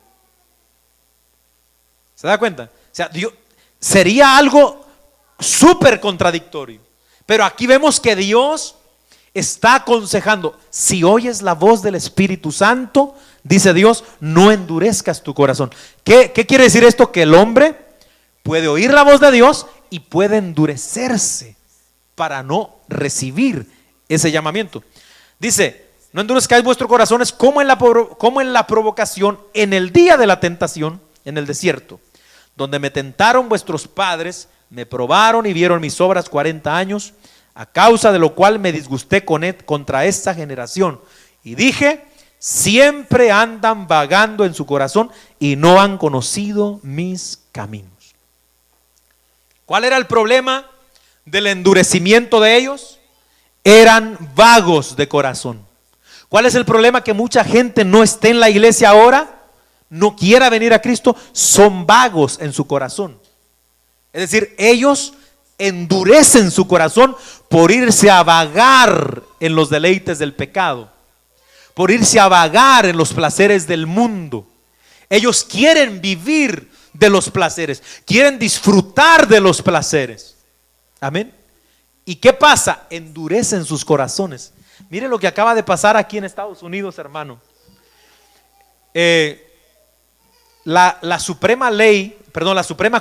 ¿Se da cuenta? O sea, Dios, sería algo súper contradictorio. Pero aquí vemos que Dios está aconsejando, si oyes la voz del Espíritu Santo, dice Dios, no endurezcas tu corazón. ¿Qué quiere decir esto? Que el hombre puede oír la voz de Dios y puede endurecerse para no recibir ese llamamiento. Dice, no endurezcáis vuestros corazones como en la provocación en el día de la tentación en el desierto, donde me tentaron vuestros padres, me probaron y vieron mis obras 40 años, a causa de lo cual me disgusté contra esta generación. Y dije, siempre andan vagando en su corazón y no han conocido mis caminos. ¿Cuál era el problema del endurecimiento de ellos? Eran vagos de corazón. ¿Cuál es el problema? Que mucha gente no esté en la iglesia ahora, no quiera venir a Cristo, son vagos en su corazón. Es decir, ellos endurecen su corazón por irse a vagar en los deleites del pecado, por irse a vagar en los placeres del mundo. Ellos quieren vivir de los placeres, quieren disfrutar de los placeres. Amén. ¿Y qué pasa? Endurecen sus corazones. Mire lo que acaba de pasar aquí en Estados Unidos, hermano. La Suprema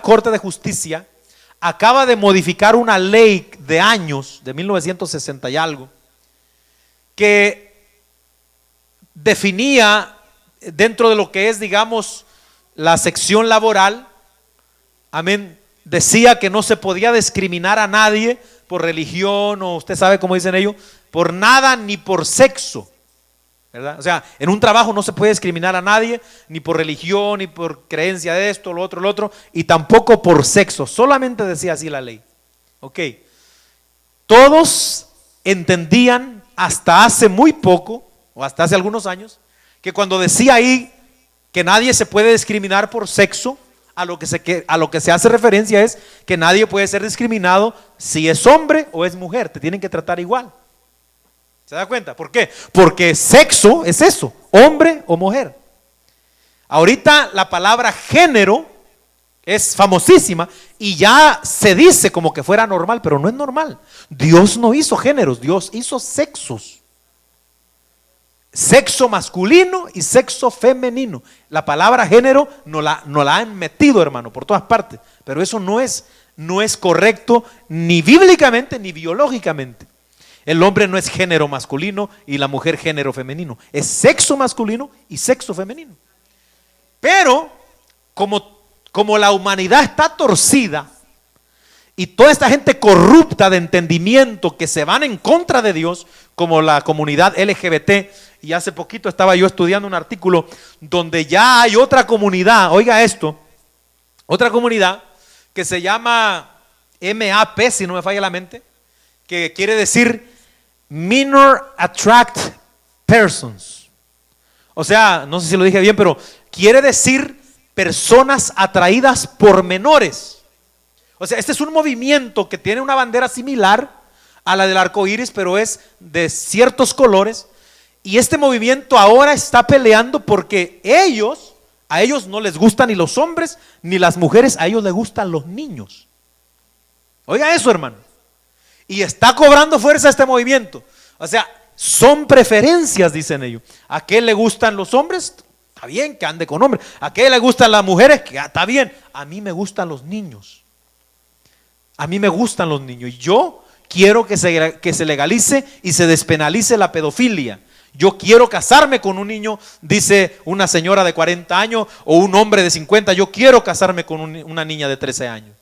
Corte de Justicia acaba de modificar una ley de años, de 1960 y algo, que definía dentro de lo que es, digamos, la sección laboral, amén, decía que no se podía discriminar a nadie por religión, o usted sabe cómo dicen ellos, por nada ni por sexo, ¿verdad? O sea, en un trabajo no se puede discriminar a nadie, ni por religión, ni por creencia de esto, lo otro, y tampoco por sexo, solamente decía así la ley. Ok, todos entendían hasta hace muy poco, o hasta hace algunos años, que cuando decía ahí que nadie se puede discriminar por sexo, a lo que se hace referencia es que nadie puede ser discriminado si es hombre o es mujer, te tienen que tratar igual. ¿Se da cuenta? ¿Por qué? Porque sexo es eso, hombre o mujer. Ahorita la palabra género es famosísima y ya se dice como que fuera normal, pero no es normal. Dios no hizo géneros, Dios hizo sexos. Sexo masculino y sexo femenino. La palabra género no la han metido, hermano, por todas partes. Pero eso no es correcto ni bíblicamente ni biológicamente. El hombre no es género masculino y la mujer género femenino. Es sexo masculino y sexo femenino. Pero como como la humanidad está torcida y toda esta gente corrupta de entendimiento que se van en contra de Dios, como la comunidad LGBT, y hace poquito estaba yo estudiando un artículo donde ya hay otra comunidad, oiga esto, otra comunidad que se llama MAP, si no me falla la mente, que quiere decir Minor Attract Persons. O sea, no sé si lo dije bien, pero quiere decir personas atraídas por menores. O sea, este es un movimiento que tiene una bandera similar a la del arco iris, pero es de ciertos colores. Y este movimiento ahora está peleando porque a ellos no les gustan ni los hombres ni las mujeres, a ellos les gustan los niños. Oiga eso, hermano. Y está cobrando fuerza este movimiento. O sea, son preferencias, dicen ellos. ¿A qué le gustan los hombres? Está bien que ande con hombres. ¿A qué le gustan las mujeres? Que está bien. A mí me gustan los niños. A mí me gustan los niños. Y yo quiero que se legalice y se despenalice la pedofilia. Yo quiero casarme con un niño, dice una señora de 40 años o un hombre de 50. Yo quiero casarme con una niña de 13 años.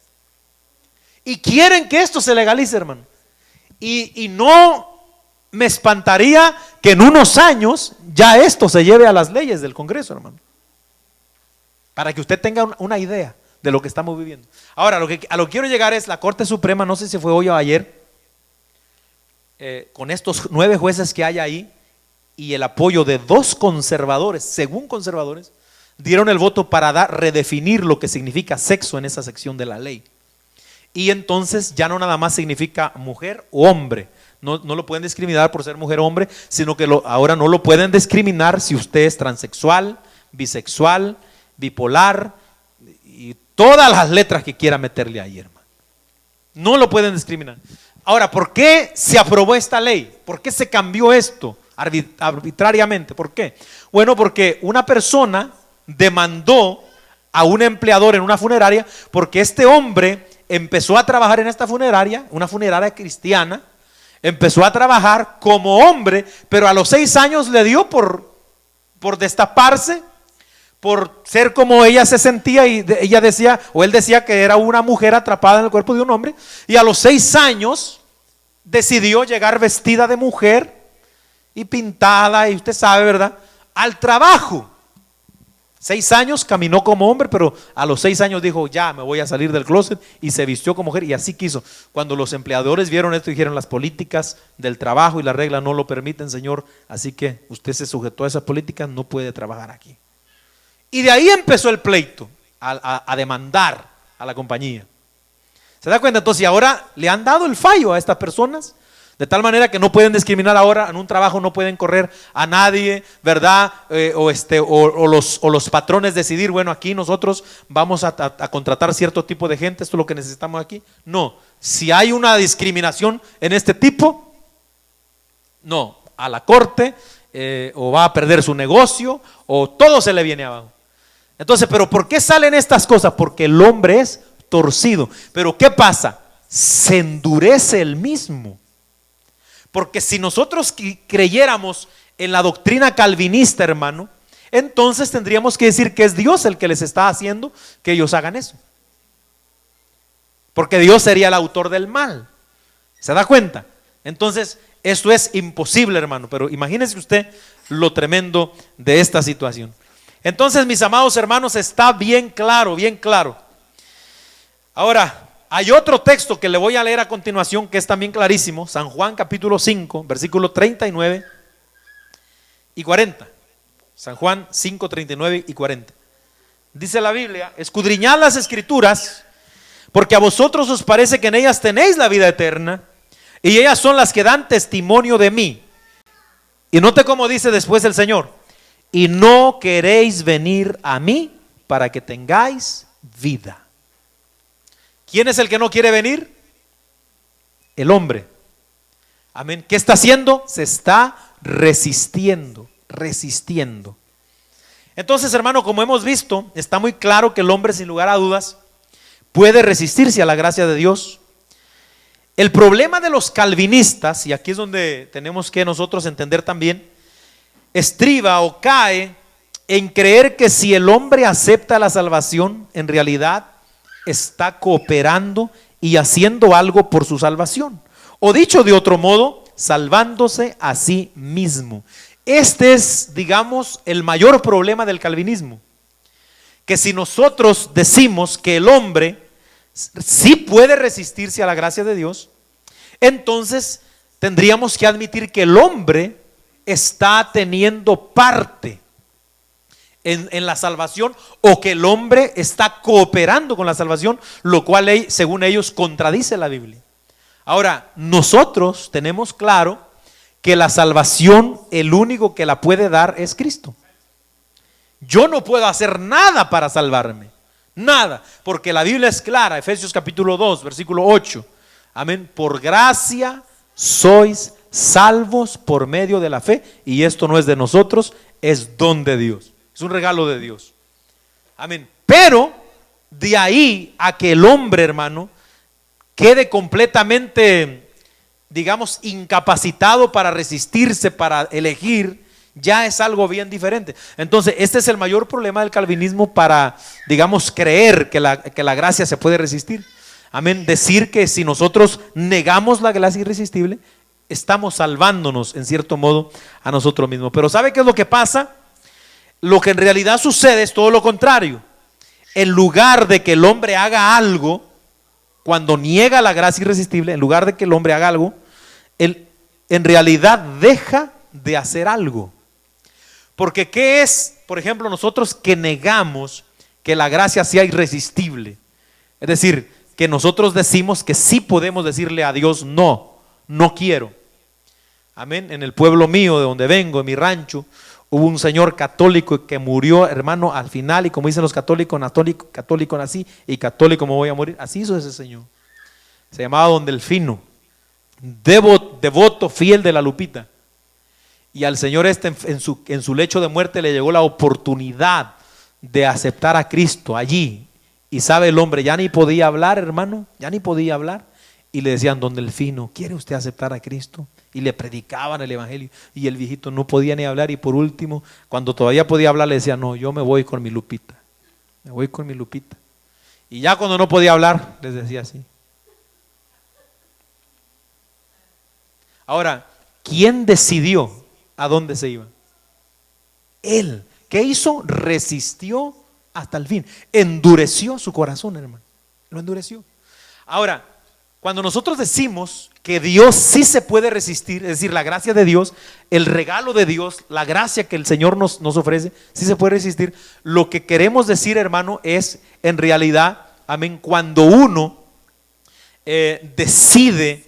Y quieren que esto se legalice, hermano. Y no me espantaría que en unos años ya esto se lleve a las leyes del Congreso, hermano. Para que usted tenga una idea de lo que estamos viviendo. Ahora, a lo que quiero llegar es la Corte Suprema, no sé si fue hoy o ayer, con estos 9 jueces que hay ahí y el apoyo de 2 conservadores, según conservadores, dieron el voto para redefinir lo que significa sexo en esa sección de la ley. Y entonces ya no nada más significa mujer o hombre. No lo pueden discriminar por ser mujer o hombre, sino que ahora no lo pueden discriminar si usted es transexual, bisexual, bipolar y todas las letras que quiera meterle ahí, hermano. No lo pueden discriminar. Ahora, ¿por qué se aprobó esta ley? ¿Por qué se cambió esto arbitrariamente? ¿Por qué? Bueno, porque una persona demandó a un empleador en una funeraria porque este hombre empezó a trabajar en esta funeraria, una funeraria cristiana, empezó a trabajar como hombre, pero a los 6 años le dio por destaparse, por ser como ella se sentía, y ella decía, o él decía que era una mujer atrapada en el cuerpo de un hombre, y a los 6 años decidió llegar vestida de mujer y pintada, y usted sabe, ¿verdad?, al trabajo. 6 años caminó como hombre, pero a los 6 años dijo, ya me voy a salir del closet, y se vistió como mujer, y así quiso. Cuando los empleadores vieron esto, dijeron, las políticas del trabajo y la regla no lo permiten, señor, así que usted se sujetó a esas políticas, no puede trabajar aquí. Y de ahí empezó el pleito, a demandar a la compañía. ¿Se da cuenta? Entonces, ahora le han dado el fallo a estas personas, de tal manera que no pueden discriminar ahora, en un trabajo no pueden correr a nadie, ¿verdad? O los patrones decidir, bueno, aquí nosotros vamos a contratar cierto tipo de gente, esto es lo que necesitamos aquí. No, si hay una discriminación en este tipo, no, a la corte, o va a perder su negocio, o todo se le viene abajo. Entonces, ¿pero por qué salen estas cosas? Porque el hombre es torcido. Pero ¿qué pasa? Se endurece el mismo. Porque si nosotros creyéramos en la doctrina calvinista, hermano, entonces tendríamos que decir que es Dios el que les está haciendo que ellos hagan eso. Porque Dios sería el autor del mal. ¿Se da cuenta? Entonces, esto es imposible, hermano. Pero imagínese usted lo tremendo de esta situación. Entonces, mis amados hermanos, está bien claro, bien claro. Ahora, hay otro texto que le voy a leer a continuación que es también clarísimo, San Juan capítulo 5, versículos 39 y 40. San Juan 5, 39 y 40. Dice la Biblia, escudriñad las escrituras, porque a vosotros os parece que en ellas tenéis la vida eterna, y ellas son las que dan testimonio de mí. Y note cómo dice después el Señor, y no queréis venir a mí para que tengáis vida. ¿Quién es el que no quiere venir? El hombre. Amén. ¿Qué está haciendo? Se está resistiendo. Entonces, hermano, como hemos visto, está muy claro que el hombre, sin lugar a dudas, puede resistirse a la gracia de Dios. El problema de los calvinistas, y aquí es donde tenemos que nosotros entender también, estriba o cae en creer que si el hombre acepta la salvación, en realidad está cooperando y haciendo algo por su salvación. O dicho de otro modo, salvándose a sí mismo. Este es, digamos, el mayor problema del calvinismo. Que si nosotros decimos que el hombre sí puede resistirse a la gracia de Dios, entonces tendríamos que admitir que el hombre está teniendo parte en la salvación, o que el hombre está cooperando con la salvación, lo cual según ellos contradice la Biblia. Ahora, nosotros tenemos claro que la salvación, el único que la puede dar es Cristo. Yo no puedo hacer nada para salvarme, nada, porque la Biblia es clara. Efesios capítulo 2 versículo 8, amén: por gracia sois salvos por medio de la fe, y esto no es de nosotros, es don de Dios, es un regalo de Dios, amén. Pero de ahí a que el hombre, hermano, quede completamente, digamos, incapacitado para resistirse, para elegir, ya es algo bien diferente. Entonces este es el mayor problema del calvinismo para, digamos, creer que la gracia se puede resistir. Amén. Decir que si nosotros negamos la gracia irresistible, estamos salvándonos en cierto modo a nosotros mismos. Pero ¿sabe qué es lo que pasa? Lo que en realidad sucede es todo lo contrario. En lugar de que el hombre haga algo, cuando niega la gracia irresistible, en lugar de que el hombre haga algo, él en realidad deja de hacer algo. Porque ¿qué es, por ejemplo, nosotros que negamos que la gracia sea irresistible? Es decir, que nosotros decimos que sí podemos decirle a Dios no, no quiero. Amén. En el pueblo mío, de donde vengo, en mi rancho, hubo un señor católico que murió, hermano, al final, y como dicen los católicos, católico nací y católico me voy a morir. Así hizo ese señor. Se llamaba Don Delfino, devoto fiel de la Lupita. Y al señor en su lecho de muerte le llegó la oportunidad de aceptar a Cristo allí. Y sabe, el hombre ya ni podía hablar, hermano, ya ni podía hablar. Y le decían: Don Delfino, ¿quiere usted aceptar a Cristo? Y le predicaban el evangelio. Y el viejito no podía ni hablar. Y por último, cuando todavía podía hablar, le decía: no, yo me voy con mi Lupita. Me voy con mi Lupita. Y ya cuando no podía hablar, les decía así. Ahora, ¿quién decidió a dónde se iba? Él. ¿Qué hizo? Resistió hasta el fin. Endureció su corazón, hermano. Lo endureció. Ahora, cuando nosotros decimos que Dios sí se puede resistir, es decir, la gracia de Dios, el regalo de Dios, la gracia que el Señor nos ofrece, sí se puede resistir, lo que queremos decir, hermano, es en realidad, amén, cuando uno decide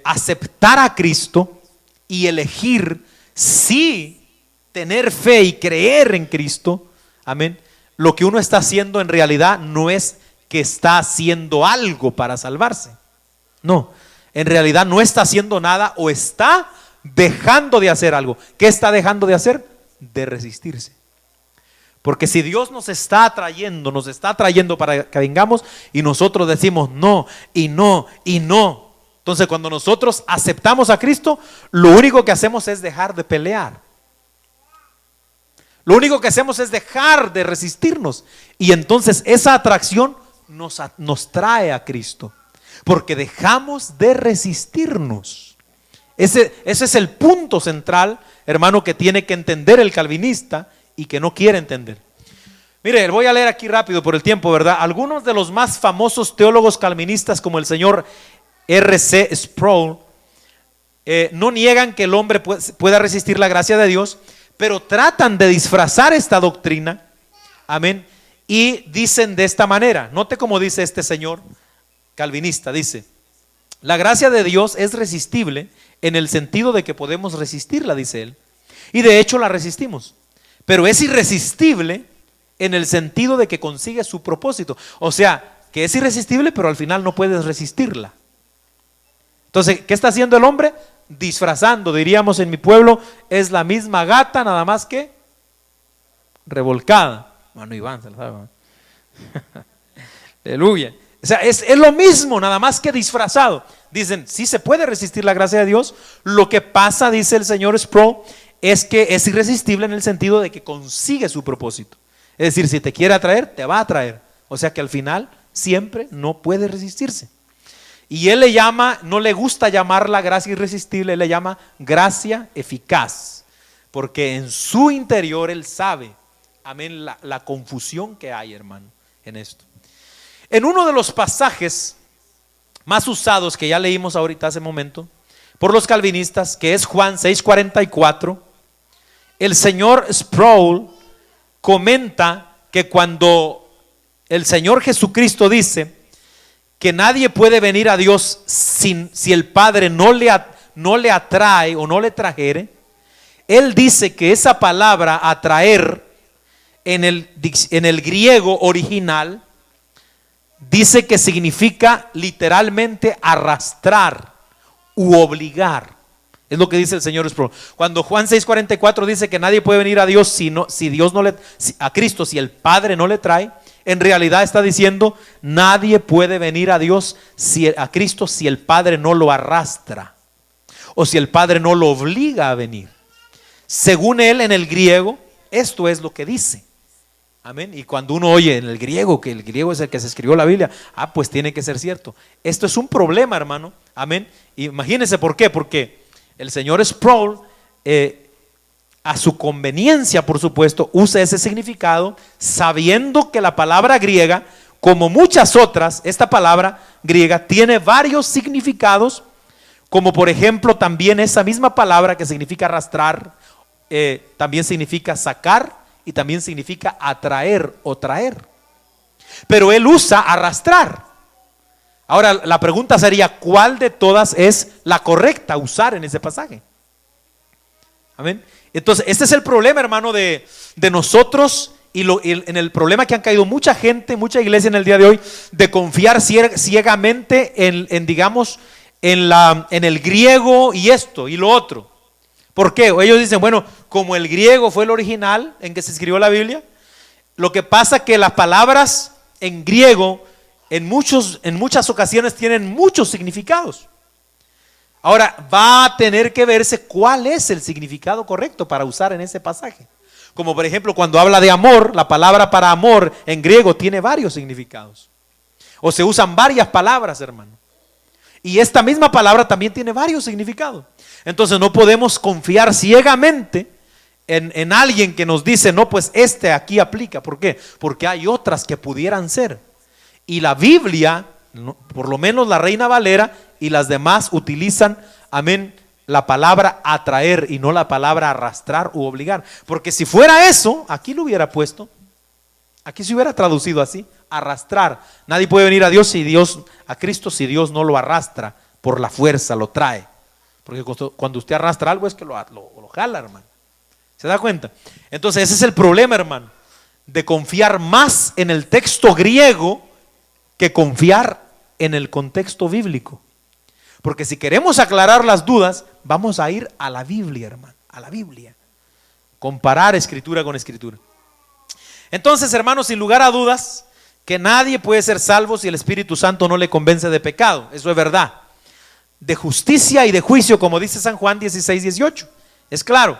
aceptar a Cristo y elegir sí tener fe y creer en Cristo, amén, lo que uno está haciendo en realidad no es que está haciendo algo para salvarse. No, en realidad no está haciendo nada, o está dejando de hacer algo. ¿Qué está dejando de hacer? De resistirse. Porque si Dios nos está atrayendo para que vengamos, y nosotros decimos no, y no, y no. Entonces cuando nosotros aceptamos a Cristo, lo único que hacemos es dejar de pelear. Lo único que hacemos es dejar de resistirnos. Y entonces esa atracción nos trae a Cristo, porque dejamos de resistirnos. Ese es el punto central, hermano, que tiene que entender el calvinista y que no quiere entender. Mire, voy a leer aquí rápido por el tiempo, ¿verdad? Algunos de los más famosos teólogos calvinistas, como el señor R.C. Sproul, no niegan que el hombre pueda resistir la gracia de Dios, pero tratan de disfrazar esta doctrina, amén, y dicen de esta manera. Note cómo dice este señor calvinista. Dice: la gracia de Dios es resistible en el sentido de que podemos resistirla, dice él, y de hecho la resistimos, pero es irresistible en el sentido de que consigue su propósito. O sea, que es irresistible, pero al final no puedes resistirla. Entonces, ¿qué está haciendo el hombre? Disfrazando, diríamos en mi pueblo, es la misma gata, nada más que revolcada. Bueno, Iván se lo sabe. Aleluya. O sea, es lo mismo, nada más que disfrazado. Dicen, sí se puede resistir la gracia de Dios. Lo que pasa, dice el señor Sproul, es que es irresistible en el sentido de que consigue su propósito. Es decir, si te quiere atraer, te va a atraer. O sea que al final siempre no puede resistirse. Y él le llama, no le gusta llamarla gracia irresistible, él le llama gracia eficaz. Porque en su interior él sabe, amén, la confusión que hay, hermano, en esto. En uno de los pasajes más usados que ya leímos ahorita hace momento por los calvinistas, que es Juan 6:44, el señor Sproul comenta que cuando el Señor Jesucristo dice que nadie puede venir a Dios si el Padre no le atrae o no le trajere, él dice que esa palabra atraer en el griego original dice que significa literalmente arrastrar u obligar. Es lo que dice el Señor Sproul. Cuando Juan 6:44 dice que nadie puede venir a Dios a Cristo si el Padre no le trae, en realidad está diciendo nadie puede venir a Dios a Cristo si el Padre no lo arrastra o si el Padre no lo obliga a venir. Según él, en el griego, esto es lo que dice. Amén. Y cuando uno oye en el griego, que el griego es el que se escribió la Biblia, pues tiene que ser cierto. Esto es un problema, hermano. Amén. Imagínense por qué. Porque el señor Sproul, a su conveniencia, por supuesto, usa ese significado, sabiendo que la palabra griega, como muchas otras, esta palabra griega tiene varios significados, como por ejemplo también esa misma palabra que significa arrastrar, también significa sacar y también significa atraer o traer. Pero él usa arrastrar. Ahora la pregunta sería, ¿cuál de todas es la correcta a usar en ese pasaje? Amén. Entonces este es el problema, hermano, de nosotros y en el problema que han caído mucha gente, mucha iglesia en el día de hoy, de confiar ciegamente en el griego y esto y lo otro. ¿Por qué? Ellos dicen, bueno, como el griego fue el original en que se escribió la Biblia, lo que pasa es que las palabras en griego en muchas ocasiones tienen muchos significados. Ahora va a tener que verse cuál es el significado correcto para usar en ese pasaje. Como por ejemplo cuando habla de amor, la palabra para amor en griego tiene varios significados. O se usan varias palabras, hermano. Y esta misma palabra también tiene varios significados. Entonces no podemos confiar ciegamente en alguien que nos dice, no, pues este aquí aplica. ¿Por qué? Porque hay otras que pudieran ser. Y la Biblia, por lo menos la Reina Valera y las demás utilizan, amén, la palabra atraer y no la palabra arrastrar u obligar. Porque si fuera eso, aquí lo hubiera puesto. Aquí se hubiera traducido así, arrastrar. Nadie puede venir a Cristo si Dios no lo arrastra por la fuerza, lo trae. Porque cuando usted arrastra algo es que lo jala, hermano. ¿Se da cuenta? Entonces ese es el problema, hermano, de confiar más en el texto griego que confiar en el contexto bíblico. Porque si queremos aclarar las dudas, vamos a ir a la Biblia, hermano, a la Biblia. Comparar escritura con escritura. Entonces, hermanos, sin lugar a dudas, que nadie puede ser salvo si el Espíritu Santo no le convence de pecado. Eso es verdad. De justicia y de juicio, como dice San Juan 16:18. Es claro.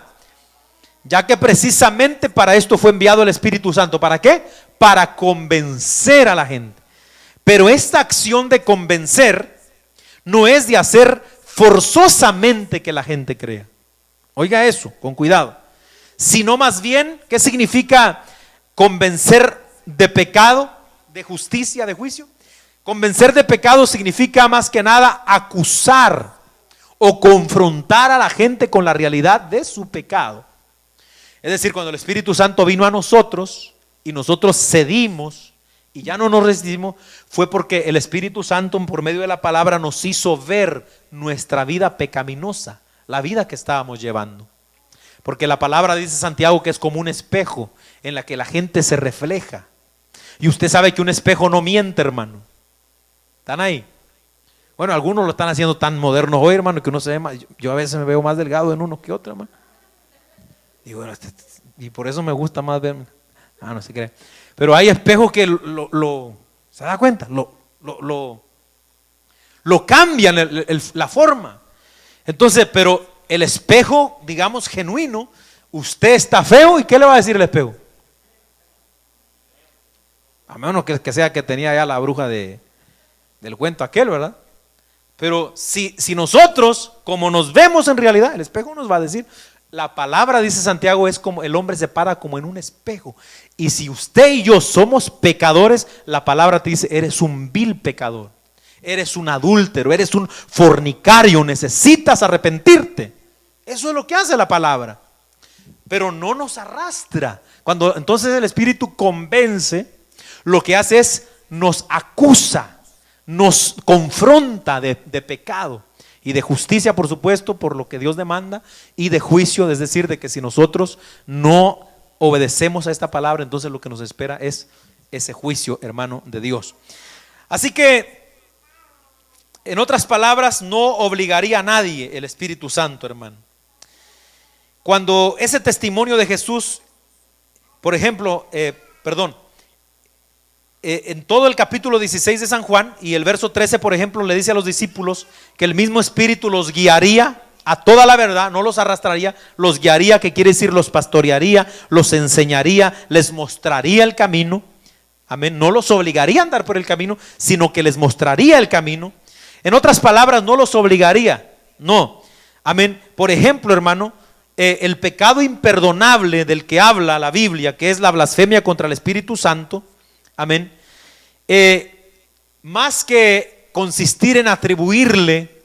Ya que precisamente para esto fue enviado el Espíritu Santo. ¿Para qué? Para convencer a la gente. Pero esta acción de convencer no es de hacer forzosamente que la gente crea. Oiga eso, con cuidado. Sino más bien, ¿qué significa convencer de pecado, de justicia, de juicio? Convencer de pecado significa más que nada acusar o confrontar a la gente con la realidad de su pecado. Es decir, cuando el Espíritu Santo vino a nosotros y nosotros cedimos y ya no nos resistimos, fue porque el Espíritu Santo por medio de la palabra nos hizo ver nuestra vida pecaminosa, la vida que estábamos llevando. Porque la palabra dice Santiago que es como un espejo en la que la gente se refleja. Y usted sabe que un espejo no miente, hermano. ¿Están ahí? Bueno, algunos lo están haciendo tan modernos hoy, hermano, que uno se ve más. Yo a veces me veo más delgado en uno que otro, hermano. Y bueno, y por eso me gusta más verme. No se cree. Pero hay espejos que ¿se da cuenta? Lo cambian la forma. Entonces, pero el espejo, digamos, genuino, usted está feo y ¿qué le va a decir el espejo? A menos que sea que tenía ya la bruja del cuento aquel, ¿verdad? Pero si nosotros, como nos vemos en realidad, el espejo nos va a decir. La palabra, dice Santiago, es como el hombre se para como en un espejo. Y si usted y yo somos pecadores, la palabra te dice, eres un vil pecador, eres un adúltero, eres un fornicario, necesitas arrepentirte. Eso es lo que hace la palabra. Pero no nos arrastra. Cuando entonces el Espíritu convence, lo que hace es nos acusa, nos confronta de pecado y de justicia, por supuesto, por lo que Dios demanda, y de juicio, es decir, de que si nosotros no obedecemos a esta palabra, entonces lo que nos espera es ese juicio, hermano, de Dios. Así que, en otras palabras, no obligaría a nadie el Espíritu Santo, hermano. Cuando ese testimonio de Jesús, por ejemplo, en todo el capítulo 16 de San Juan y el verso 13, por ejemplo, le dice a los discípulos que el mismo Espíritu los guiaría a toda la verdad, no los arrastraría, los guiaría, que quiere decir los pastorearía, los enseñaría, les mostraría el camino. Amén. No los obligaría a andar por el camino, sino que les mostraría el camino. En otras palabras, no los obligaría, no. Amén. Por ejemplo, hermano, el pecado imperdonable del que habla la Biblia, que es la blasfemia contra el Espíritu Santo. Amén. Más que consistir en atribuirle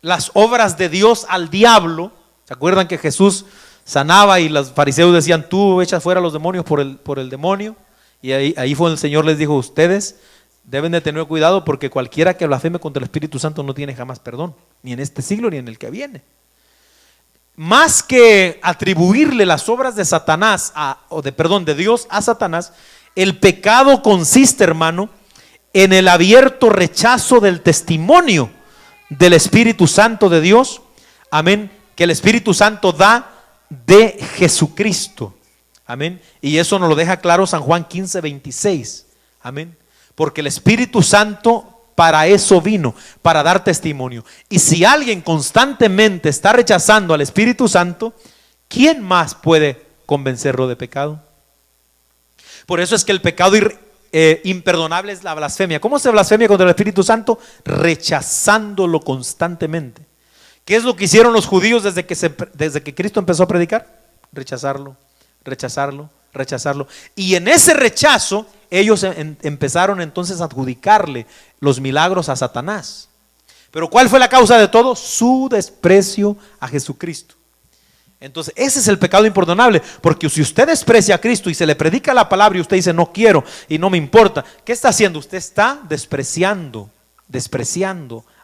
las obras de Dios al diablo. ¿Se acuerdan que Jesús sanaba y los fariseos decían, tú echas fuera a los demonios por el demonio? Y ahí fue el Señor les dijo, ustedes deben de tener cuidado, porque cualquiera que blasfeme contra el Espíritu Santo no tiene jamás perdón, ni en este siglo ni en el que viene. Más que atribuirle las obras de Satanás de Dios a Satanás, el pecado consiste, hermano, en el abierto rechazo del testimonio del Espíritu Santo de Dios, amén, que el Espíritu Santo da de Jesucristo, amén, y eso nos lo deja claro San Juan 15:26, amén, porque el Espíritu Santo para eso vino, para dar testimonio. Y si alguien constantemente está rechazando al Espíritu Santo, ¿quién más puede convencerlo de pecado? Por eso es que el pecado imperdonable es la blasfemia. ¿Cómo se blasfemia contra el Espíritu Santo? Rechazándolo constantemente. ¿Qué es lo que hicieron los judíos desde que Cristo empezó a predicar? Rechazarlo, rechazarlo, rechazarlo. Y en ese rechazo ellos empezaron entonces a adjudicarle los milagros a Satanás. Pero ¿cuál fue la causa de todo? Su desprecio a Jesucristo. Entonces ese es el pecado imperdonable, porque si usted desprecia a Cristo y se le predica la palabra y usted dice no quiero y no me importa, ¿qué está haciendo? Usted está despreciando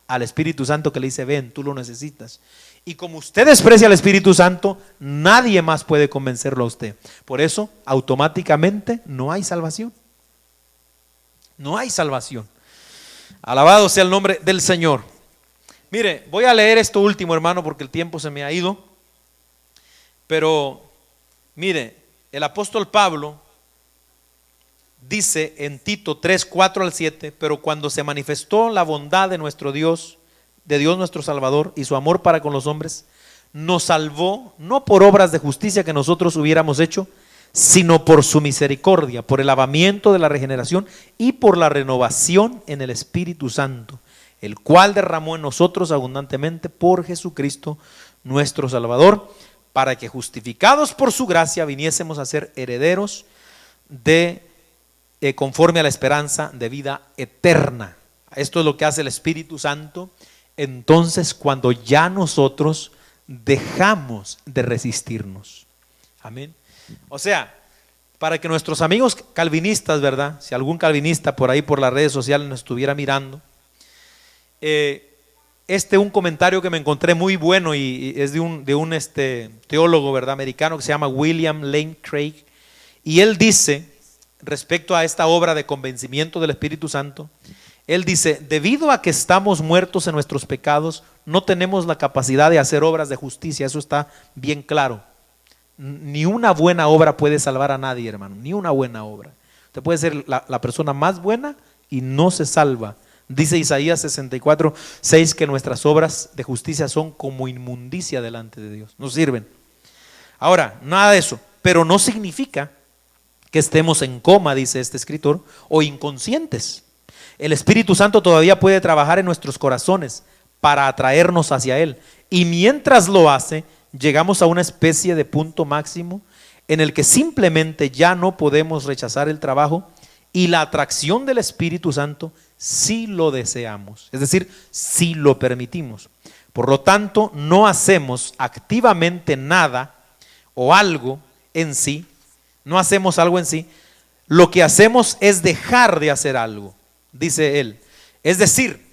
al Espíritu Santo, que le dice ven, tú lo necesitas. Y como usted desprecia al Espíritu Santo, nadie más puede convencerlo a usted. Por eso automáticamente no hay salvación. No hay salvación. Alabado sea el nombre del Señor. Mire, voy a leer esto último, hermano, porque el tiempo se me ha ido. Pero mire, el apóstol Pablo dice en Tito 3:4-7, pero cuando se manifestó la bondad de nuestro Dios, de Dios nuestro Salvador, y su amor para con los hombres, nos salvó no por obras de justicia que nosotros hubiéramos hecho, sino por su misericordia, por el lavamiento de la regeneración y por la renovación en el Espíritu Santo, el cual derramó en nosotros abundantemente por Jesucristo nuestro Salvador, para que justificados por su gracia viniésemos a ser herederos conforme a la esperanza de vida eterna. Esto es lo que hace el Espíritu Santo. Entonces, cuando ya nosotros dejamos de resistirnos. Amén. O sea, para que nuestros amigos calvinistas, ¿verdad? Si algún calvinista por ahí por las redes sociales nos estuviera mirando, un comentario que me encontré muy bueno y es de un teólogo, ¿verdad?, americano, que se llama William Lane Craig, y él dice respecto a esta obra de convencimiento del Espíritu Santo, él dice: debido a que estamos muertos en nuestros pecados, no tenemos la capacidad de hacer obras de justicia. Eso está bien claro. Ni una buena obra puede salvar a nadie, hermano, ni una buena obra. Usted puede ser la persona más buena y no se salva Dice Isaías 64:6 que nuestras obras de justicia son como inmundicia delante de Dios, no sirven. Ahora, nada de eso, pero no significa que estemos en coma, dice este escritor, o inconscientes. El Espíritu Santo todavía puede trabajar en nuestros corazones para atraernos hacia Él, y mientras lo hace, llegamos a una especie de punto máximo en el que simplemente ya no podemos rechazar el trabajo y la atracción del Espíritu Santo si lo deseamos, es decir, si lo permitimos. Por lo tanto, no hacemos activamente nada o algo en sí, no hacemos algo en sí, lo que hacemos es dejar de hacer algo, dice él. Es decir,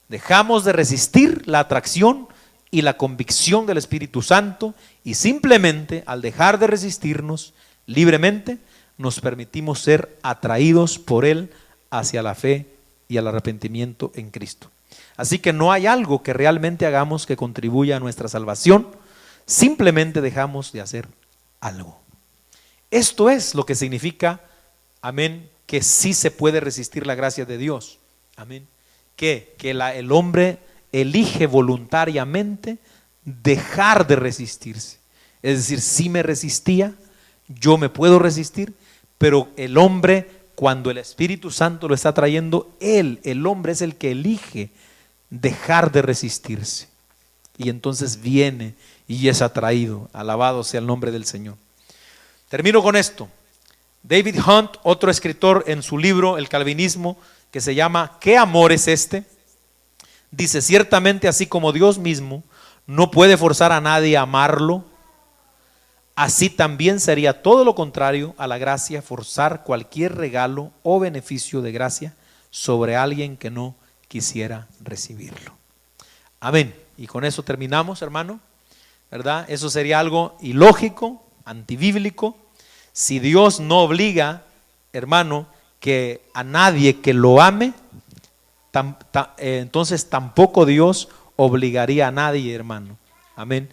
dejamos de resistir la atracción y la convicción del Espíritu Santo y simplemente al dejar de resistirnos libremente, nos permitimos ser atraídos por Él hacia la fe y al arrepentimiento en Cristo. Así que no hay algo que realmente hagamos que contribuya a nuestra salvación, simplemente dejamos de hacer algo. Esto es lo que significa, amén, que sí se puede resistir la gracia de Dios, amén, que el hombre elige voluntariamente dejar de resistirse. Es decir, si me resistía, yo me puedo resistir, pero el hombre, cuando el Espíritu Santo lo está trayendo, el hombre es el que elige dejar de resistirse. Y entonces viene y es atraído. Alabado sea el nombre del Señor. Termino con esto. David Hunt, otro escritor, en su libro El Calvinismo, que se llama ¿Qué amor es este?, dice: ciertamente así como Dios mismo no puede forzar a nadie a amarlo, así también sería todo lo contrario a la gracia forzar cualquier regalo o beneficio de gracia sobre alguien que no quisiera recibirlo. Amén. Y con eso terminamos, hermano, ¿verdad? Eso sería algo ilógico, antibíblico, si Dios no obliga, hermano, que a nadie que lo ame, entonces tampoco Dios obligaría a nadie, hermano, amén,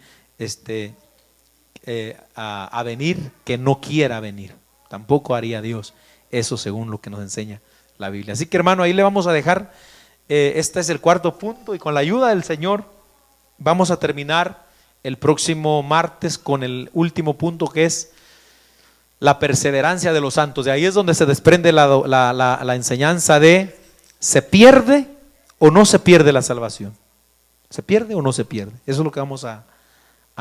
a venir que no quiera venir. Tampoco haría Dios eso según lo que nos enseña la Biblia. Así que, hermano, ahí le vamos a dejar. Este es el cuarto punto y con la ayuda del Señor vamos a terminar el próximo martes con el último punto, que es la perseverancia de los santos. De ahí es donde se desprende la enseñanza de: ¿se pierde o no se pierde la salvación? ¿Se pierde o no se pierde? Eso es lo que vamos a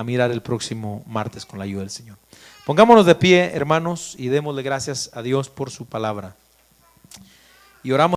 mirar el próximo martes con la ayuda del Señor. Pongámonos de pie, hermanos, y démosle gracias a Dios por su palabra. Y oramos.